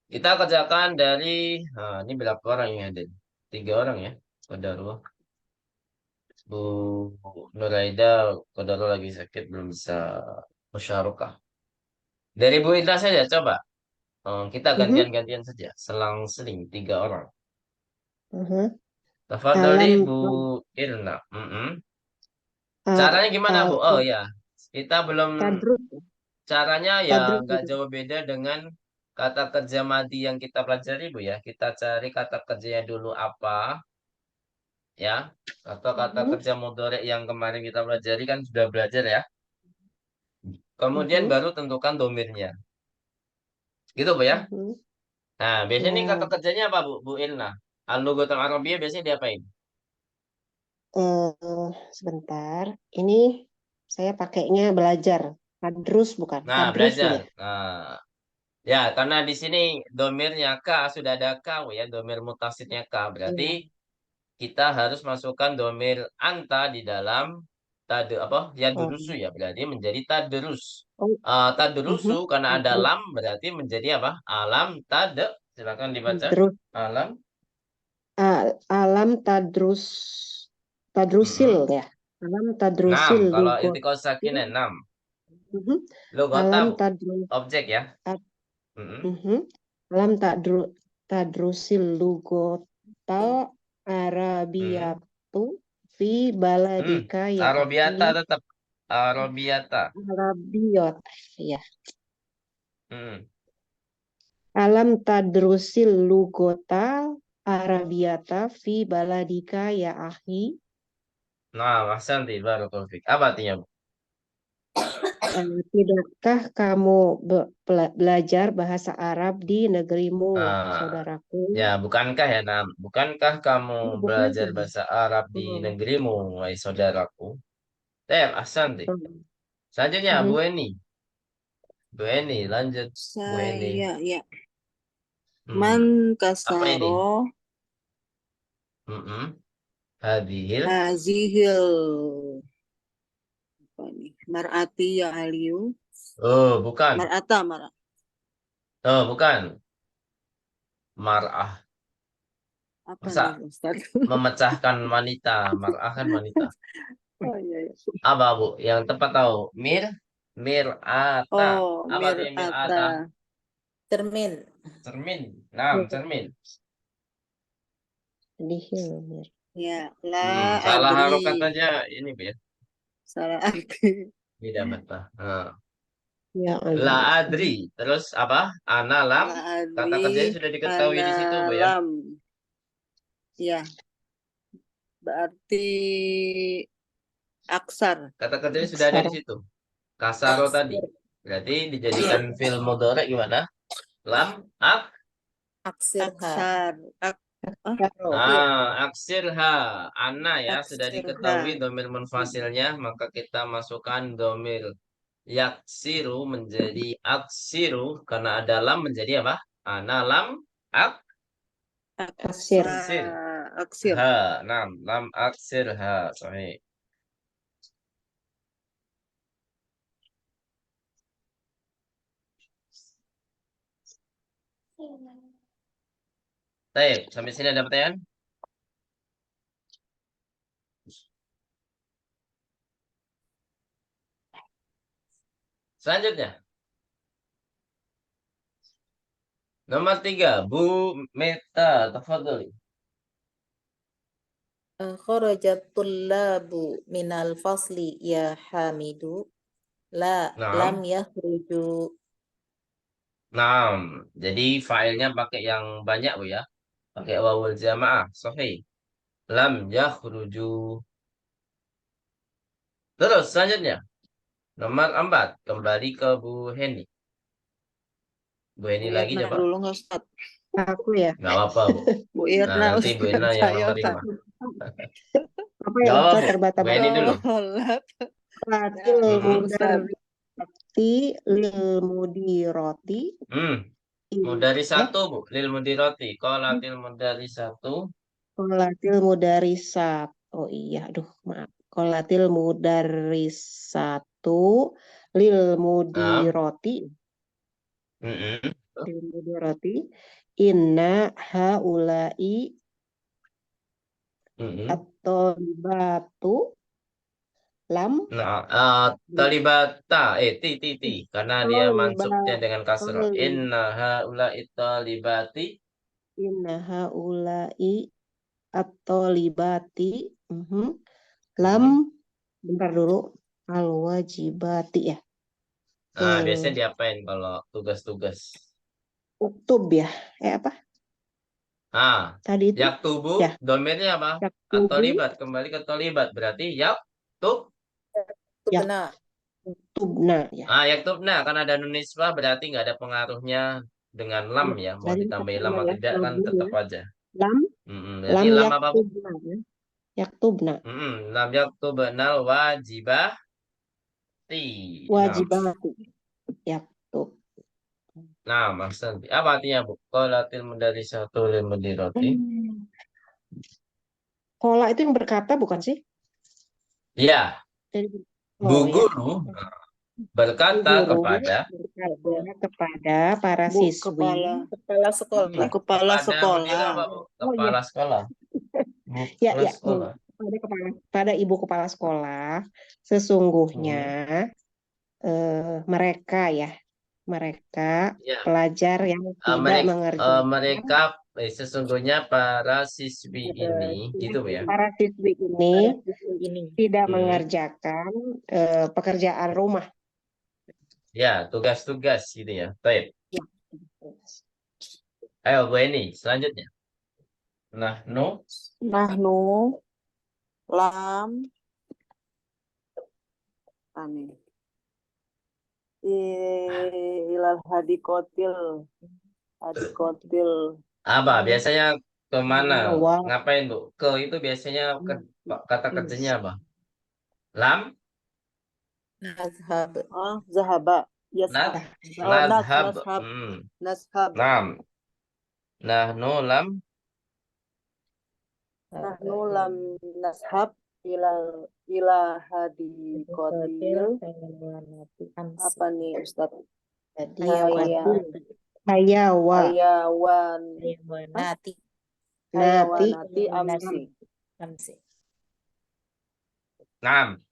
kita kerjakan dari ini berapa orang yang ada? 3 orang ya. Qadarullah. Bu Nuraida Qadarullah lagi sakit belum bisa musyarakah. Dari Bu Indah saja coba. Kita Mhm. gantian-gantian saja. Selang-seling 3 orang. Mhm. Tafadhali Alam Bu Irna. uh, Caranya gimana, Bu? Oh ya, kita belum tadrus caranya ya tadrus nggak jauh beda dengan kata kerja madi yang kita pelajari, Bu ya. Kita cari kata kerjanya dulu apa, ya. Atau kata kerja mudhari yang kemarin kita pelajari kan sudah belajar ya. Kemudian baru tentukan domirnya. Gitu, Bu ya. Nah, biasanya nih kata Ya, kerjanya apa, Bu Irna? Al-Lughatul Arabiyyah biasanya diapain? sebentar. Ini saya pakainya belajar. Tadrus bukan? Nah, Tadrus belajar. ya? Nah, ya, karena di sini domirnya K, sudah ada K, Bu ya, domir mutasidnya K. Berarti Iya. kita harus masukkan domir anta di dalam apa? Ya Oh, durusu ya, berarti menjadi tadrus. oh, Tadrusu karena ada Tadrus. lam berarti menjadi apa? Alam silakan dibaca. Tadrus. Alam. Alam tadrusil Mm-mm. ya. Alam 6. tadrusil Kalau lugot. iltiqos sakinah 6. Mhm. Logota, Alam Bu. tadrus. Objek ya. Mm-mm. Mhm. Alam tadrusil lugota Arabiyatu fi baladika ya Arabiata akhi. tetap. Arabiata. Arabiyot. Ya. Alam tadrusil lugota Arabiyata fi baladika ya akhi. Nah, Ahsanti, barakallahu fik. Apa artinya, Bu? Tidakkah kamu belajar bahasa Arab di negerimu, Ah, saudaraku? ya, bukankah ya, Nam? Bukankah kamu Bukan. belajar bahasa Arab di Oh. negerimu, wahai saudaraku? Ahsanti. Hmm. Selanjutnya, Mhm. Bu Eni. Bu Eni, lanjut. Bu Eni. Saya ya. Hmm, Man apa ini? kasaro Hadhil. hazihil apa nih? Mar'ati ya Aliyu. Oh, bukan. Mar'ata. Oh, bukan. Mar'ah. Apa Masa nih Ustaz? memecahkan wanita. Mar'ah kan wanita. Oh iya, iya. Apa, Bu? Yang tepat tahu. Mir'ata. Oh, Apa artinya mir'ata? mir'ata. Cermin. Cermin. Nah, cermin. Dihil. Ya, la Salah adri. harokat aja ini, Bu, ya. Salah arti. Tidak betul. Ya La Allah. adri. Terus apa? Analam. La Kata kerjanya adri sudah diketahui di situ, Bu, ya. analam. Ya, berarti aksar. Kata kerjanya sudah ada di Aksara. situ. Kasaro tadi. Berarti dijadikan fi'il mudhari gimana? Lam, Aksirha. Aksar. Aksaro. aksirha. Anna ya, sudah Aksirha. diketahui domir munfasilnya, maka kita masukkan domir yaksiru menjadi aksiru, karena ada lam menjadi apa? Ana lam, Aksir. Aksir. lam aksirha. Sahih. Baik, sampai sini ada pertanyaan? Selanjutnya, nomor 3, Bu Meta, tafadhali. Kharajat tullabu minal fasli ya Hamidu. La lam Naam. yakhruju. Naam. Jadi failnya pakai yang banyak, Bu, ya. Pakai wawul jamaah. Sahih. Lam yakhruju. Terus selanjutnya, nomor 4, kembali ke Bu Heni. Bu Heni Bu lagi Irna coba. dulu nggak Ustaz? Aku ya. Nggak apa-apa, Bu. Bu Irna Nah, nanti Bu Ustaz. Irna yang Saya nomor Ustaz. 5. Apa Nggak ya? apa-apa, Ustaz Bu. terbata-bata. Bu Heni dulu. Sholat. Qolatil Ustaz. mudarrisati lil mudiroti. Mudari satu, Bu. Lil mudiroti. Qolatil mudari satu. Qolatil mudarisat. Oh iya, aduh maaf. Qolatil mudarisatu lil mudiroti. Lil mudiroti. Inna haulai atau batu lam Nah, talibata, ti. Karena dia mansubnya dengan kasroh. Inna haula'i talibati. inna haulai atau libati lam bentar dulu al wajibati ya. Nah, biasanya diapain kalau tugas-tugas? Uktub ya. Apa? Tadi itu Yaktubu, ya. domirnya apa? Yaktubu. At-tolibat, kembali ke tolibat. Berarti Tubna. Yaktubna ya. yaktubna, kan ada nun nisbah, berarti nggak ada pengaruhnya dengan lam ya. Mau Tadi ditambahin lam sama atau ya, tidak kan lam tetap ya. aja. Lam Berarti lam apa, Bu? yaktubna ya. Yaktubna. Lam yaktubnal wajibati. Wajibati. Yaktub. Nah, maksudnya apa artinya, Bu? Qolatil mudarisatu lil mudirati. Kola itu yang berkata bukan sih? Iya, Bu Oh ya. guru berkata kepada para Bu siswi. Kepala sekolah. Bu kepala Kepada sekolah. mudir apa, Bu? Kepala sekolah. Bu Ya, kepala ya, sekolah. pada ibu kepala sekolah, sesungguhnya mereka Ya. pelajar yang tidak mengerjakan Mereka sesungguhnya para siswi ini, gitu Bu ya. Para siswi ini Ini. tidak Hmm. mengerjakan pekerjaan rumah. Ya, tugas-tugas gitu ya. Baik. Ya. Ayo Bu Eni, selanjutnya. Nahnu, Nahnu lam aneh. Ilal hadikotil apa? Biasanya kemana? Awal. Ngapain Bu? Ke itu biasanya kata kerjanya apa? Lam, Nazhab. zahaba nad, nashab nadhab. nashab Nam. Nahnu lam, nahnu lam nashab ila hadikotil apa nih Ustadz? Jadi Hayawan. Hayawanati. Nati. amsi. nam.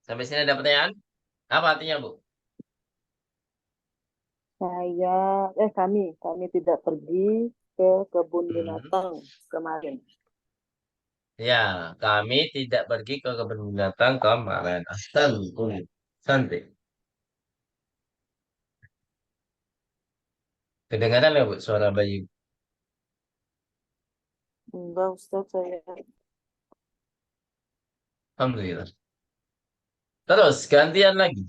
Sampai sini ada pertanyaan? Apa artinya Bu? Kami tidak pergi ke kebun Hmm. binatang kemarin. Ya, kami tidak pergi ke kebun binatang kemarin. Santai. Kedengaran ya Bu suara bayi? Enggak Ustadz, saya Alhamdulillah. Terus gantian lagi.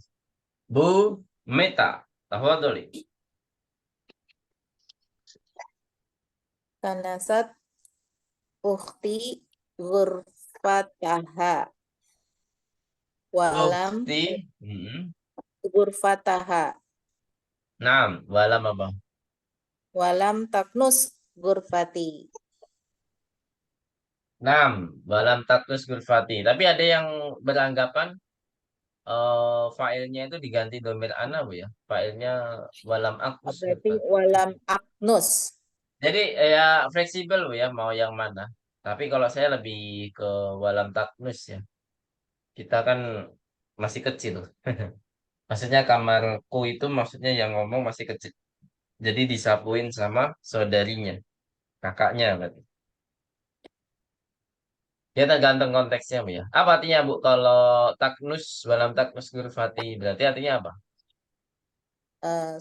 Bu Meta, tafadholi. Kanasat ukhti ghurfataha. Walam Ukti. ghurfataha. Nam, walam apa? Walam taknus ghurfati. Nam, walam takus gurfati. Tapi ada yang beranggapan failnya itu diganti domir ana Bu ya. Failnya walam akus Berarti gurfati. walam aknus. Jadi ya fleksibel Bu ya, mau yang mana. Tapi kalau saya lebih ke walam taknus ya. Kita kan masih kecil. Maksudnya kamarku itu maksudnya yang ngomong masih kecil. Jadi disapuin sama saudarinya, kakaknya berarti. Ya tergantung konteksnya Bu ya. Apa artinya Bu kalau taknus, walam taknus gurfati berarti artinya apa?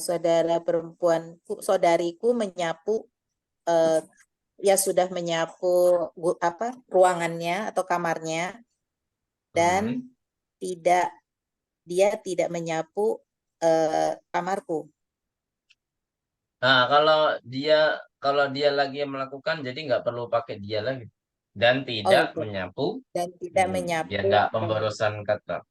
Saudara perempuanku, saudariku menyapu, ya sudah menyapu ruangannya atau kamarnya, dan dia tidak menyapu kamarku. Nah, kalau dia lagi melakukan jadi nggak perlu pakai dia lagi. Dan tidak Gitu. menyapu. Dan tidak menyapu. Biar nggak pemborosan kata.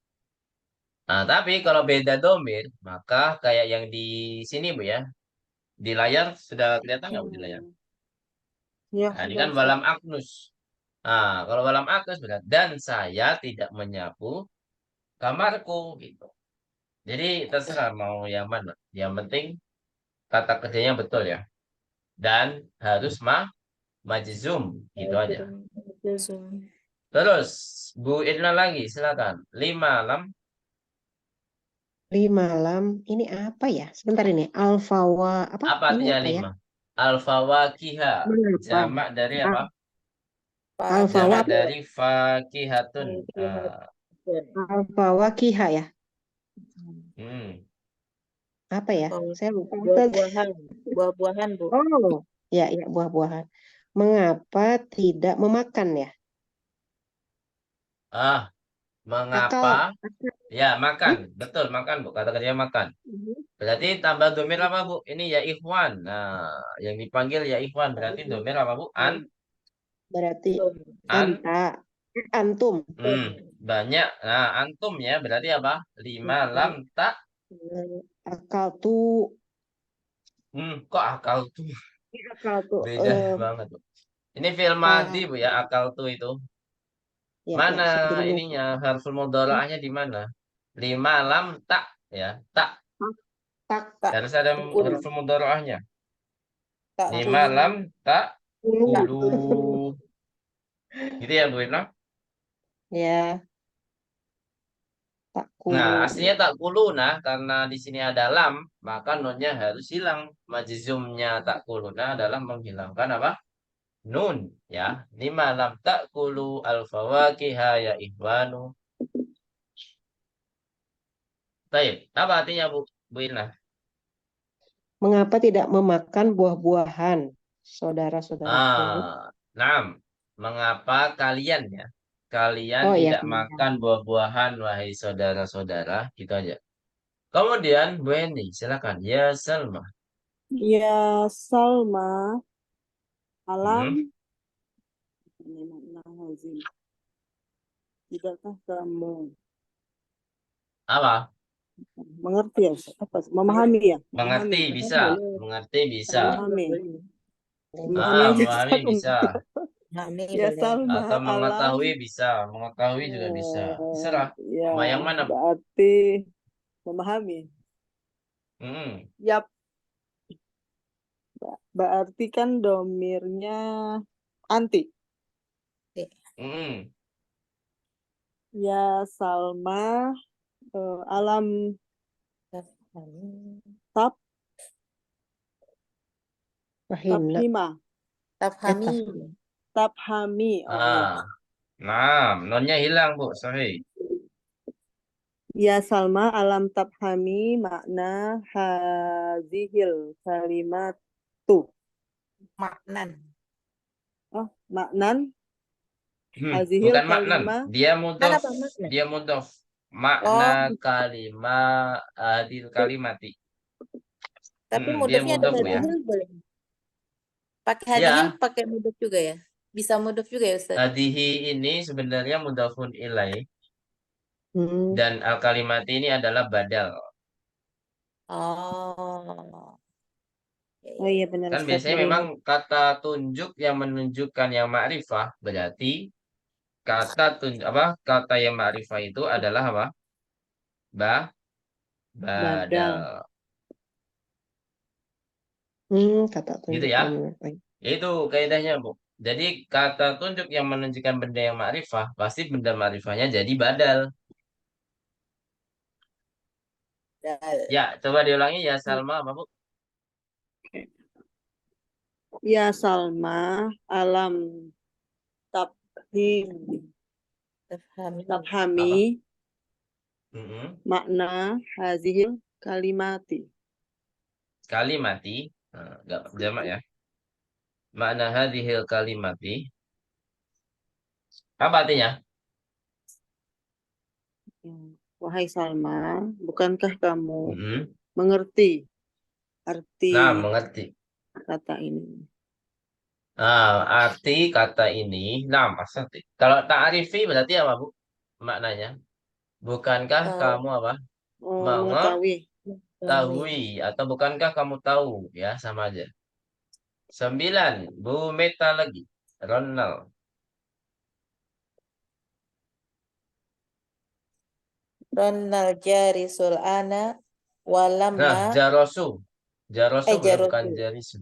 Nah, tapi kalau beda domir, maka kayak yang di sini Bu ya. Di layar sudah kelihatan nggak Bu di layar? ya Nah, ini sudah kan Ustadz. walam aknus. Nah, kalau walam aknus benar. Dan saya tidak menyapu kamarku gitu. Jadi terserah mau yang mana. Yang penting kata kerjanya betul ya. Dan harus majzum gitu aja. Terus Bu Irna lagi silakan. 5 lam. 5 lam. Ini apa ya? Sebentar ini. Alfawa. Apa? Apa Ini artinya apa ya? 5? Alfawakiha. Mengapa? Jamak dari apa? Alfawa. Jamak dari fakihatun. Alfawa kiha ya? Apa ya? Saya lupa. Buah-buahan, Bu. Oh, ya, buah-buahan. Mengapa tidak memakan ya? Mengapa? Ya, makan. Betul, makan, Bu. Kata kerja makan. Berarti tambah domir apa, Bu? Ini ya ikhwan. Nah, yang dipanggil ya ikhwan. Berarti domir apa, Bu? Berarti anta. Antum. Banyak. Nah, antum ya. Berarti apa? 5 lam tak. Akal tuh. Kok akal tuh? Akal tuh. Beda banget, Bu. Ini film madi, Bu ya. Akal tuh itu. Mana ininya? Harful mudharaahnya di mana? 5 lam tak. Ya, tak. Harus ada harful mudharaahnya. 5 lam tak. Ulu. Gitu ya Bu Ibnu? Ya. Nah, Takuluna. aslinya tak kuluna karena di sini ada lam, maka nunnya harus hilang. Majzumnya tak kuluna adalah menghilangkan apa? Nun, ya. Lima lam tak kulu al fawakiha ya ikhwanu. Baik, apa artinya Bu Irna? Mengapa tidak memakan buah-buahan, saudara-saudaraku? Nah, mengapa kalian ya? Kalian Oh ya, tidak makan buah-buahan, wahai saudara-saudara, gitu aja. Kemudian Bu Eni, silakan. Ya Salma. Ya Salma, alam, Hmm, ini makna hazim. Tidakkah kamu apa? mengerti ya? Apa? Memahami ya? Memahami. Mengerti bisa, mengerti bisa, Memahami. Memahami aja memahami susah. bisa, Mami Ya boleh. Salma, atau alam. mengetahui bisa, mengetahui juga bisa. Terserah. Ya, Mau yang mana, Bu? berarti memahami. Hmm, Yap, berarti kan domirnya anti. hmm. Ya Salma, alam Tafhami. tab Fahimna. tabhima. Tafhami. Tabhami. Oh ya. Nah, nonnya hilang, Bu. Sorry. Ya Salma, alam tabhami makna hazihil kalimatu. Maknan. Oh, maknan Hmm, hazihil bukan maknan. kalimah. Dia Kan mudof. apa maknan? Dia mudof. Makna Oh, kalimah adil kalimati. tapi Dia mudofnya ada mudof, Bu ya. hadihil boleh. Pakai hadihil, Ya, pakai muduf juga ya. Bisa muduf juga ya Ustaz. hadihi ini sebenarnya mudofun ilai. Hmm. Dan al-kalimati ini adalah badal. Oh. Ya, Oh ya, iya ya. benar Kan Ustaz, biasanya baru memang ingat. kata tunjuk yang menunjukkan yang ma'rifah berarti kata apa? Kata yang ma'rifah itu adalah apa? Ba Badal. badal. Kata Gitu tunjuk ya. yang baik. Itu kaidahnya, Bu. Jadi kata tunjuk yang menunjukkan benda yang ma'rifah pasti benda ma'rifahnya jadi badal. Dal. Ya, coba diulangi ya Salma, apa, Bu? Ya Salma, alam tabhim Tafhami. tabhami Apa? Mm-mm. makna hazihil kalimati. Kalimati, enggak jamak ya. Makna hadhil kalimati. Apa artinya? Wahai Salma, bukankah kamu Mm-mm. mengerti arti Nah, mengerti. kata ini? Nah, arti kata ini, nah, maksudnya. Kalau ta'rifi berarti apa, Bu? Maknanya. Bukankah Tahu. kamu apa? Oh, mengetahui. Mengetahui atau bukankah kamu tahu? Ya, sama aja. 9. Bu Meta lagi. Ronald. Ronal jari sul'ana Nah, walamma Jarosu. Jarosu ya, bukan jarosu. Jarisu.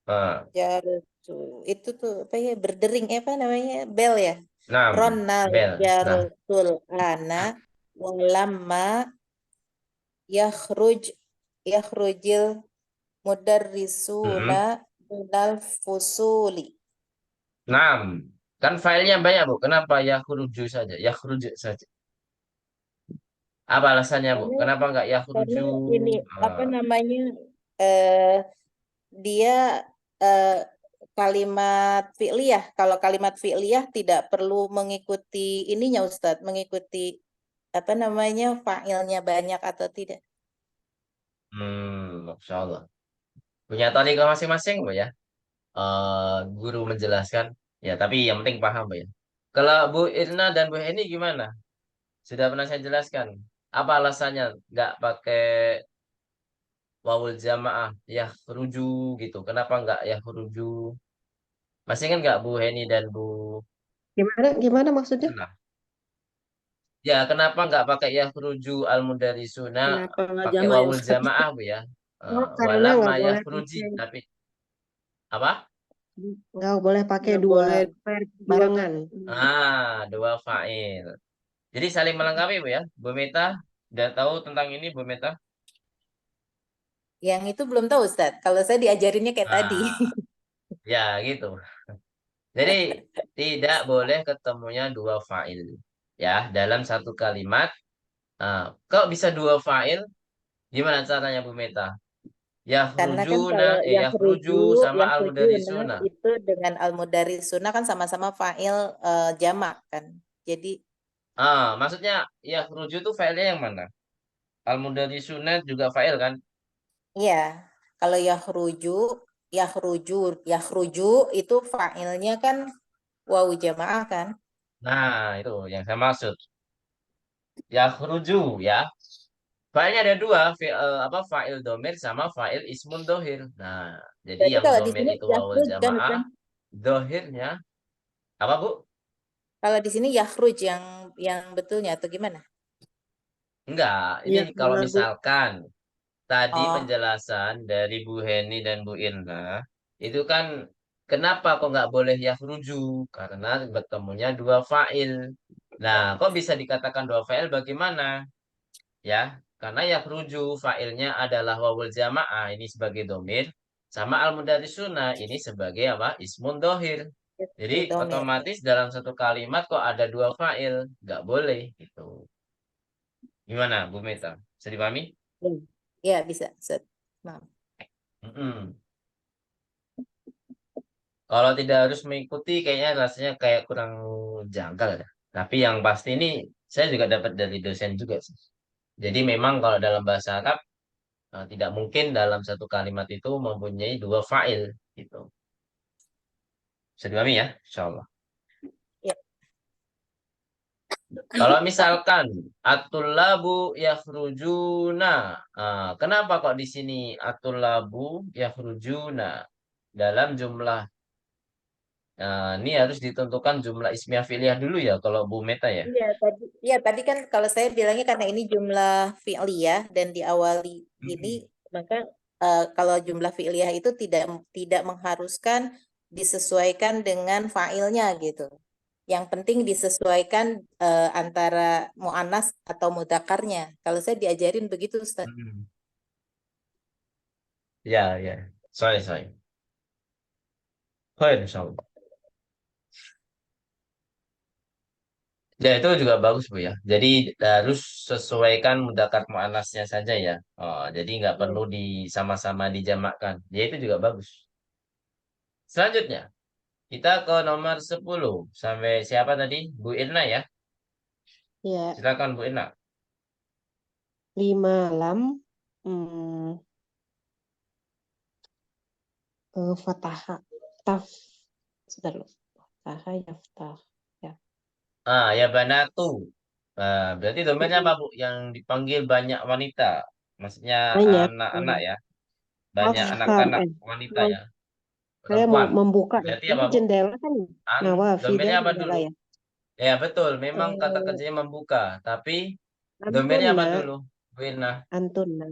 Nah, Jarosu. Itu tuh apa ya berdering apa namanya? Bel ya. 6. Ronal Bel. Nah, jarosul ana walamma yakhruj yakhrujil mudarrisuna mm-mm. minal fusuli. 6. Kan filenya banyak, Bu. Kenapa ya khruju saja? Ya khruju saja. Apa alasannya, Bu? Karena Kenapa enggak ya karena khruju? ini apa namanya eh dia eh, kalimat fi'liyah. Kalau kalimat fi'liyah tidak perlu mengikuti ininya Ustadz, mengikuti apa namanya fa'ilnya banyak atau tidak. Masya Allah. Punya tarikhah masing-masing, Bu ya. Guru menjelaskan. Ya, tapi yang penting paham, Bu ya. Kalau Bu Irna dan Bu Heni gimana? Sudah pernah saya jelaskan. Apa alasannya nggak pakai wawul jamaah? Ya, ruju gitu. Kenapa nggak ya ruju? Masih kan nggak Bu Heni dan Bu Gimana maksudnya? Irna? Ya, kenapa nggak pakai ya ruju al-mudarisuna? Kenapa nggak Pakai jama ya wawul Ustaz? jamaah, Bu ya. Oh, karena Walama nggak ya boleh ruji. pakai Tapi apa? nggak boleh pakai Nggak dua boleh verb dua barengan. Dua fa'il. Jadi saling melengkapi Bu ya. Bu Meta udah tahu tentang ini Bu Meta? Yang itu belum tahu Ustaz. Kalau saya diajarinnya kayak tadi. Nah, ya gitu. Jadi tidak boleh ketemunya dua fa'il ya dalam satu kalimat. Kok bisa dua fa'il? Gimana caranya Bu Meta? Karena kan Yakhrujuna, kalau yakhruju sama yahrujuna al-mudarisuna. itu dengan al-mudarisuna kan sama-sama fa'il jamak kan. Jadi Maksudnya yakhruju itu fa'ilnya yang mana? Al-mudarisuna juga fa'il kan? iya, kalau yahruju itu fa'ilnya kan wawu jamaah kan. Nah, itu yang saya maksud. Yakhruju ya. Fa'ilnya ada dua, apa fa'il domir sama fa'il ismun dohir. Nah, jadi Berarti yang kalau di domir sini itu wawul yahruj kan jamaah, Ustaz? dohirnya apa Bu? Kalau di sini yahruj yang betulnya atau gimana? Enggak, ini Iya, kalau benar, Bu. misalkan tadi Oh, penjelasan dari Bu Heni dan Bu Irna, itu kan kenapa kok nggak boleh yahruju? Karena bertemunya dua fa'il. Nah, kok bisa dikatakan dua fa'il bagaimana? Ya, karena yahruju fa'ilnya adalah wawul jamaah, ini sebagai domir, sama al-mudarisuna, ini sebagai apa? Ismun dohir. Jadi itu domir. otomatis dalam satu kalimat kok ada dua fa'il, nggak boleh gitu. Gimana, Bu Meta? Bisa dipahami? Ya, bisa Ustaz. Maaf. Mm-mm. Kalau tidak harus mengikuti, kayaknya rasanya kayak kurang janggal ya. Tapi yang pasti ini saya juga dapat dari dosen juga sih. Jadi memang kalau dalam bahasa Arab tidak mungkin dalam satu kalimat itu mempunyai dua fa'il gitu. Bisa dipahami ya, insya Allah. Ya. Kalau misalkan atulabu yakhrujuna, kenapa kok di sini atulabu yakhrujuna dalam jumlah ini harus ditentukan jumlah ismiyah fi'liyah dulu ya kalau Bu Meta ya. Iya tadi kan kalau saya bilangnya karena ini jumlah fi'liyah dan diawali ini Mm-mm. maka kalau jumlah fi'liyah itu tidak mengharuskan disesuaikan dengan fa'ilnya gitu. Yang penting disesuaikan antara mu'annas atau mudzakarnya. Kalau saya diajarin begitu Ustaz. Mm-mm. Ya, ya. Sorry. Khair, insya Allah. Ya, itu juga bagus, Bu ya. Jadi harus sesuaikan mudzakkar muannasnya saja ya. Jadi nggak perlu sama-sama dijamakkan. Ya, itu juga bagus. Selanjutnya, kita ke nomor 10. Sampai siapa tadi? Bu Irna ya. Ya, Silakan Bu Irna. 5 lam fataha taf sebentar loh. Fataha yaftah ya. Ya Banatu. Berarti domainnya apa, Bu? Yang dipanggil banyak wanita. Maksudnya Banyak. anak-anak ya. Banyak Afham anak-anak wanita ya. saya mau Perempuan. membuka ya. Berarti Ini apa, Bu? jendela kan nawafidah Domainnya apa jendela dulu? ya. Ya, betul. Memang kata Eh, kerjanya membuka. Tapi domainnya apa Antuna, dulu? Bu Irna. antuna,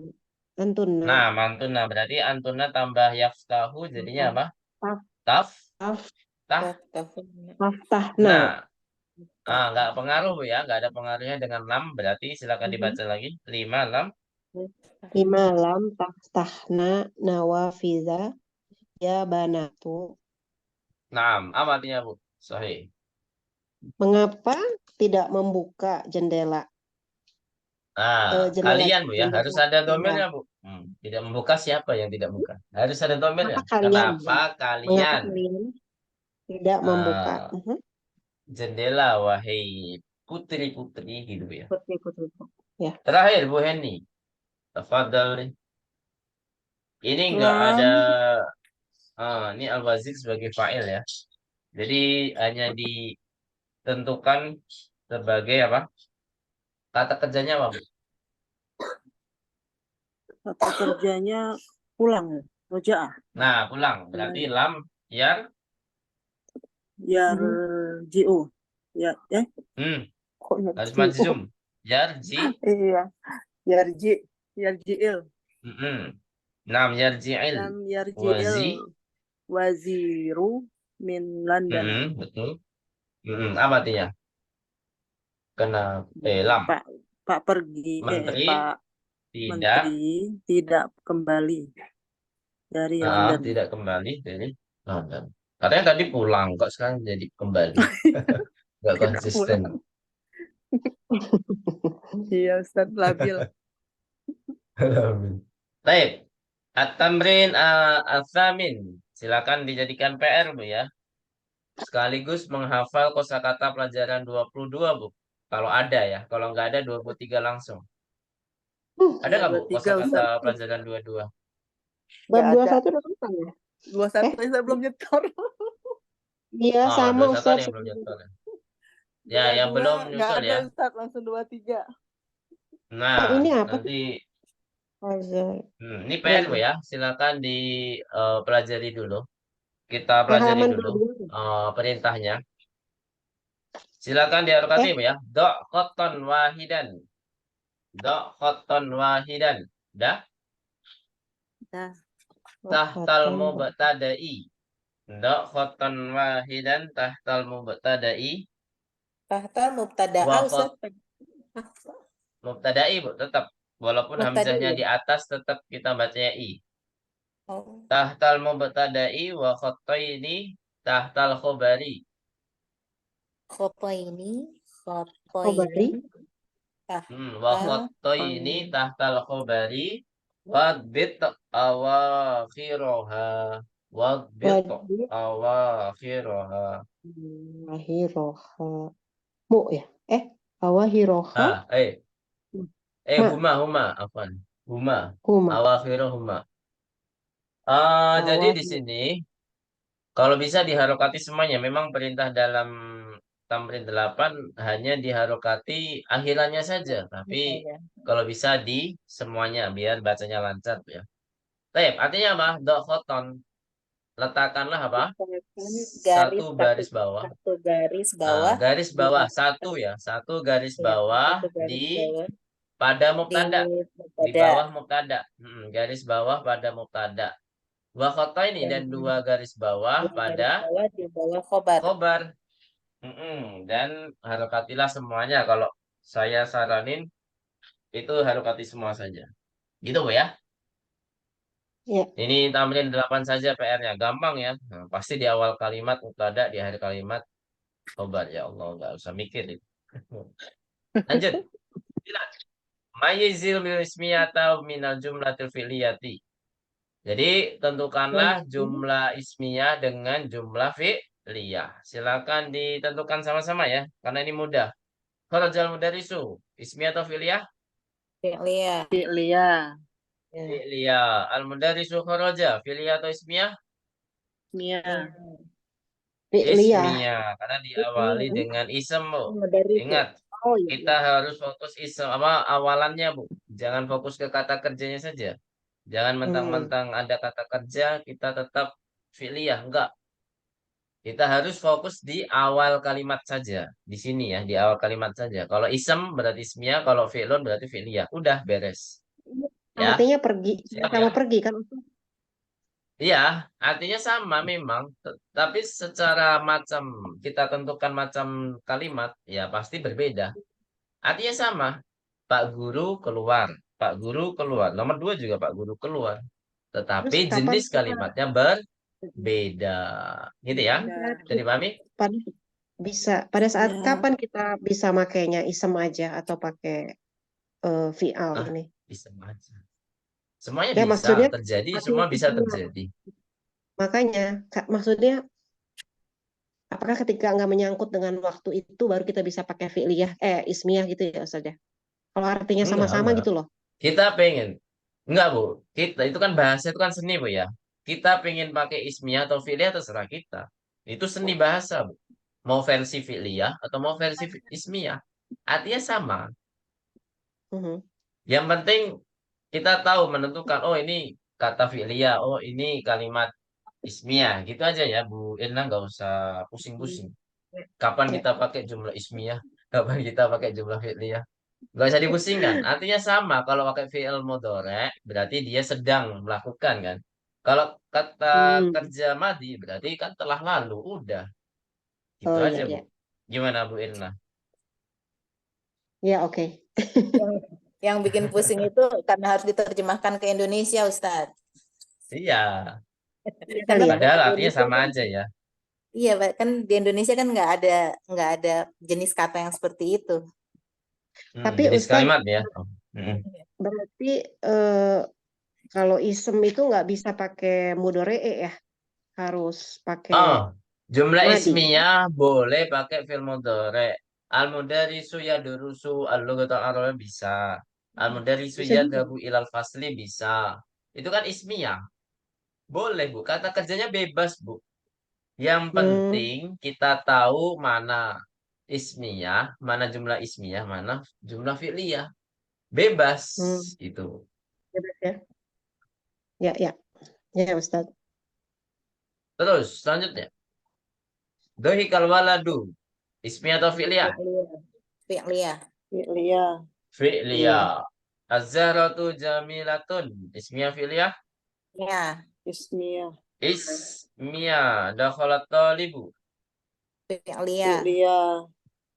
antuna, Nah, mantuna. Berarti antuna tambah yaftahu jadinya apa? taf, Taf. taf, Tah. taftahna. Nah, nggak pengaruh Bu ya. Nggak ada pengaruhnya dengan lam. Berarti silakan dibaca lagi. 5 lam. 5 lam taftahna nawafiza ya banatu. Nah, apa artinya Bu? Sahih. Mengapa tidak membuka jendela? Jendela Kalian Bu ya. Harus jendela. ada Ya. domainnya Bu. Tidak membuka siapa yang tidak membuka? Harus ada domainnya. Mengapa kalian? Kenapa Mengapa kalian kalian tidak membuka? eh, jendela wahai putri-putri gitu ya. Putri-putri. Ya. Terakhir Bu Heni. Tafadhal. Ini enggak ada Lam ini al-wazir sebagai fa'il ya. Jadi hanya ditentukan sebagai apa? Kata kerjanya apa, Bu? Kata kerjanya pulang, rojaah. Nah, pulang. Berarti lam yar Yarji'u. Ya, hmm, kok harus yarji'u? majzum. Yarji. Iya, yarji'il. Nam yarji'il. Lam yarji'il Wazi. waziru min London. Betul. Apa artinya? Kena lam. Pak pergi, Menteri Pak tidak Menteri tidak kembali dari London. tidak kembali dari London. Katanya tadi pulang, kok sekarang jadi kembali. Nggak Tidak konsisten. pulang. Iya, Ustaz labil. Baik. At-tamrin al-thamin. Silakan dijadikan PR, Bu ya. Sekaligus menghafal kosakata pelajaran 22, Bu. Kalau ada ya. Kalau nggak ada 23 langsung. Ada nggak, Bu, 23, Ustaz. kosakata pelajaran 22? Bab Nggak ada. 21 udah selesai ya? 21 saya belum nyetor. Iya, Oh, sama 21 Ustaz. yang belum nyetor. Ya, yang 22 belum nggak nyusul ada, ya. Ustaz, langsung 23. Nah, Ini apa? nanti Azhar. ini PR, Bu ya. Silakan dipelajari dulu. Kita pelajari Halaman dulu 22. perintahnya. Silakan diharokati, Bu ya. Do khoton wahidan. Do khoton wahidan. Dah. Nah, Tahtal Khatam. mubtada'i. Do khoton wahidan tahtal mubtada'i. Tahta mubtada'a Wa Ustaz. mubtada'i, Bu, tetap. Walaupun hamzahnya Mubtada'i di ya? atas tetap kita bacanya i. Oh. Tahtal mubtada'i wa khotoini tahtal khobari. Khotoini, Khobari. Wa tahta khotoini tahtal khobari. Wadbit awakhiroha. Wadbit Wadbit awakhiroha. awahiroha. Mu ya? Awahiroha. Ma. Huma, afwan. Huma. Huma. Awakhirohuma. Jadi di Awahir. sini kalau bisa diharokati semuanya. Memang perintah dalam tamrin 8 hanya diharokati akhirannya saja. Tapi Ya. kalau bisa di semuanya biar bacanya lancar ya. Baik, artinya apa? Do khoton. Letakkanlah apa? Satu baris bawah. Satu garis bawah. Garis bawah satu ya. Satu garis Ya, bawah satu garis di bawah pada di mubtada. Di mubtada. bawah mubtada. Garis bawah pada mubtada. Wa khotoini dan Dan dua garis bawah dua garis pada bawah di bawah khobar. khobar. Dan harokatilah semuanya. Kalau saya saranin itu harokati semua saja. Gitu, Bu ya. Ya. Ini tamrin 8 saja PR-nya. Gampang ya. Nah, pasti di awal kalimat mubtada, di akhir kalimat khobar. Ya Allah, nggak usah mikir itu. Lanjut. Mayizil bil ismiyata minal jumlatil fi'liyati. Jadi tentukanlah jumlah ismiyah dengan jumlah fi'liyah. Silakan ditentukan sama-sama ya, karena ini mudah. Kharajal mudarisu, ismiyah atau fi'liyah? Fi'liyah. Fi'liyah. Fi'liyah. Al-mudarisu kharaja, fi'liyah atau ismiyah? Ismiyah. Fi'liyah. Ismiyah, karena diawali dengan isem, Bu. Mudarisu. Ingat, Oh iya. kita harus fokus isem awalannya, Bu. Jangan fokus ke kata kerjanya saja. Jangan mentang-mentang ada kata kerja, kita tetap fi'liyah. Enggak. Kita harus fokus di awal kalimat saja. Di sini ya, di awal kalimat saja. Kalau isem berarti ismiyah, kalau fi'lun berarti fi'liyah. Udah beres. Ya, Artinya pergi. siap Sama ya. pergi kan? Iya, artinya sama memang. Tapi secara macam, kita tentukan macam kalimat, ya pasti berbeda. Artinya sama. Pak Guru keluar. Pak Guru keluar. Nomor 2 juga Pak Guru keluar. Tetapi Terus kapan jenis kita kalimatnya berbeda. Gitu ya. Jadi pahami? bisa pada saat Ya. kapan kita bisa makainya isem aja atau pakai fi'al Ah, ini? bisa aja. Semuanya Ya bisa maksudnya terjadi, artinya semua bisa ismiyah. terjadi. Makanya maksudnya apakah ketika nggak menyangkut dengan waktu itu baru kita bisa pakai fi'liyah ismiyah gitu ya saja. Kalau artinya sama-sama Enggak. gitu loh. Kita pengen. Enggak, Bu. Kita itu kan bahasa itu kan seni, Bu ya. Kita pengen pakai ismiyah atau fi'liyah terserah kita. Itu seni bahasa, Bu. Mau versi fi'liyah atau mau versi ismiyah. Artinya sama. Mhm. Yang penting kita tahu menentukan, oh ini kata fi'liyah, oh ini kalimat ismiyah. Gitu aja ya, Bu Irna, nggak usah pusing-pusing. Kapan Ya. kita pakai jumlah ismiyah, kapan kita pakai jumlah fi'liyah. Nggak usah dipusingkan. Artinya sama. Kalau pakai fi'il mudhari berarti dia sedang melakukan kan. Kalau kata kerja madi berarti kan telah lalu. Udah. Gitu Oh aja, iya Bu. ya. Gimana, Bu Irna? Ya, oke. Yang bikin pusing itu karena harus diterjemahkan ke Indonesia, Ustadz. Iya, Iya Karena kali ya. bahasa padahal artinya Indonesia sama kan, aja ya. iya, kan di Indonesia kan nggak ada jenis kata yang seperti itu. Tapi Jenis Ustadz, kalimat ya. Mm. berarti kalau isem itu nggak bisa pakai mudoree ya, harus Oh, pakai jumlah madi. ismiyah boleh pakai fi'il mudhari'. Al-mudarisu yadurusu al-lughatu al-arabiyya bisa. Al-mudarisu Bisa juga. yadhabu ilal fasli bisa. Itu kan ismiyah. Boleh, Bu. Kata kerjanya bebas, Bu. Yang Hmm, penting kita tahu mana ismiyah, mana jumlah ismiyah, mana jumlah fi'liyah. Bebas hmm, itu. bebas ya. Ya, ya, ya Ustadz. Terus selanjutnya, dohikal waladu. Ismiyah atau fi'liyah? Fi'liyah. Fi'liyah. Iya, Fi'liyah. Az-zahratu jamilatun. Ismiyah fi'liyah. Ya, Ismiyah, Ismiyah. Dakhalat talibu. fi'liyah. Iya,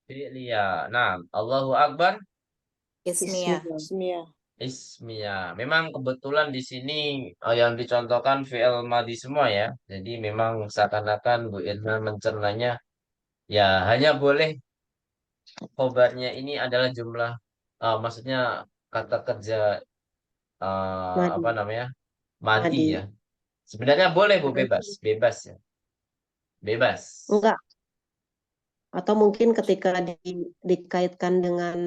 Fi'liyah. Nah, Allahu Akbar. Ismiyah. Ismiyah. Ismiyah. Memang kebetulan di sini yang dicontohkan fi'il madhi semua ya. Jadi memang seakan-akan Bu Irma mencernanya ya hanya boleh khobarnya ini adalah jumlah maksudnya kata kerja Madi, apa namanya? Madi madi. ya. Sebenarnya boleh Bu Berarti bebas, bebas ya. Bebas. enggak. Atau mungkin ketika dikaitkan dengan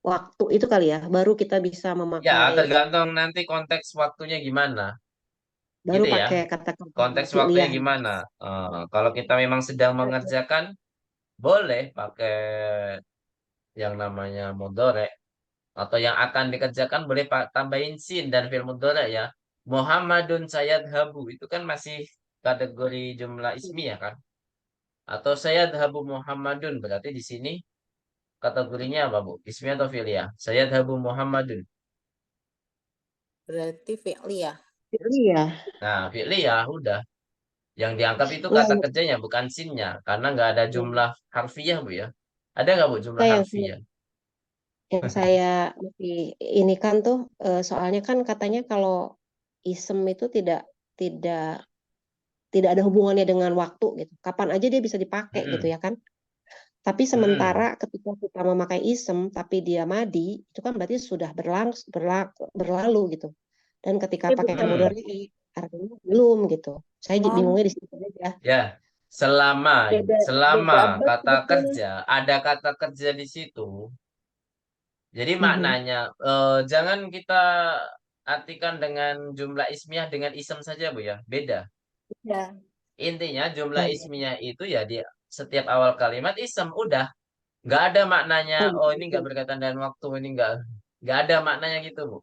waktu itu kali ya, baru kita bisa Ya, memakai, tergantung nanti konteks waktunya gimana. baru Gitu ya. pakai kata kerja Konteks waktunya fi'liyah. gimana? Kalau kita memang sedang mengerjakan, boleh pakai yang namanya mudhari atau yang akan dikerjakan boleh tambahin sin dan fi'il mudhari ya. Muhammadun sayadhabu itu kan masih kategori jumlah ismiyah kan? Atau sayadhabu Muhammadun berarti di sini kategorinya apa, Bu? Ismiyah atau fi'liyah? Sayadhabu Muhammadun. Berarti fi'liyah. Fi'liyah. Nah, fi'liyah udah. Yang dianggap itu Enggak, kata kerjanya bukan sinnya karena nggak ada jumlah harfiah, Bu ya. Ada nggak, Bu, jumlah enggak harfiah? yang saya mesti ini kan tuh soalnya kan katanya kalau isem itu tidak tidak ada hubungannya dengan waktu gitu. Kapan aja dia bisa dipakai gitu Mm-mm. ya kan. Tapi sementara Mm-mm. ketika kita memakai isem tapi dia madi, itu kan berarti sudah berlalu gitu. Dan ketika Tapi pakai bukan Mm-mm. mudhari artinya belum gitu. Saya oh, bingungnya di situ aja. Ya, selama beda selama beda bab kata sebetulnya. kerja ada kata kerja di situ, jadi Mhm. maknanya jangan kita artikan dengan jumlah ismiyah dengan isem saja, Bu ya. Beda. Ya. Intinya jumlah Oh, iya. ismiyah itu ya di setiap awal kalimat isem udah. Nggak ada maknanya, Oh, oh ini nggak gitu. berkaitan dengan waktu, ini nggak ada maknanya gitu, Bu.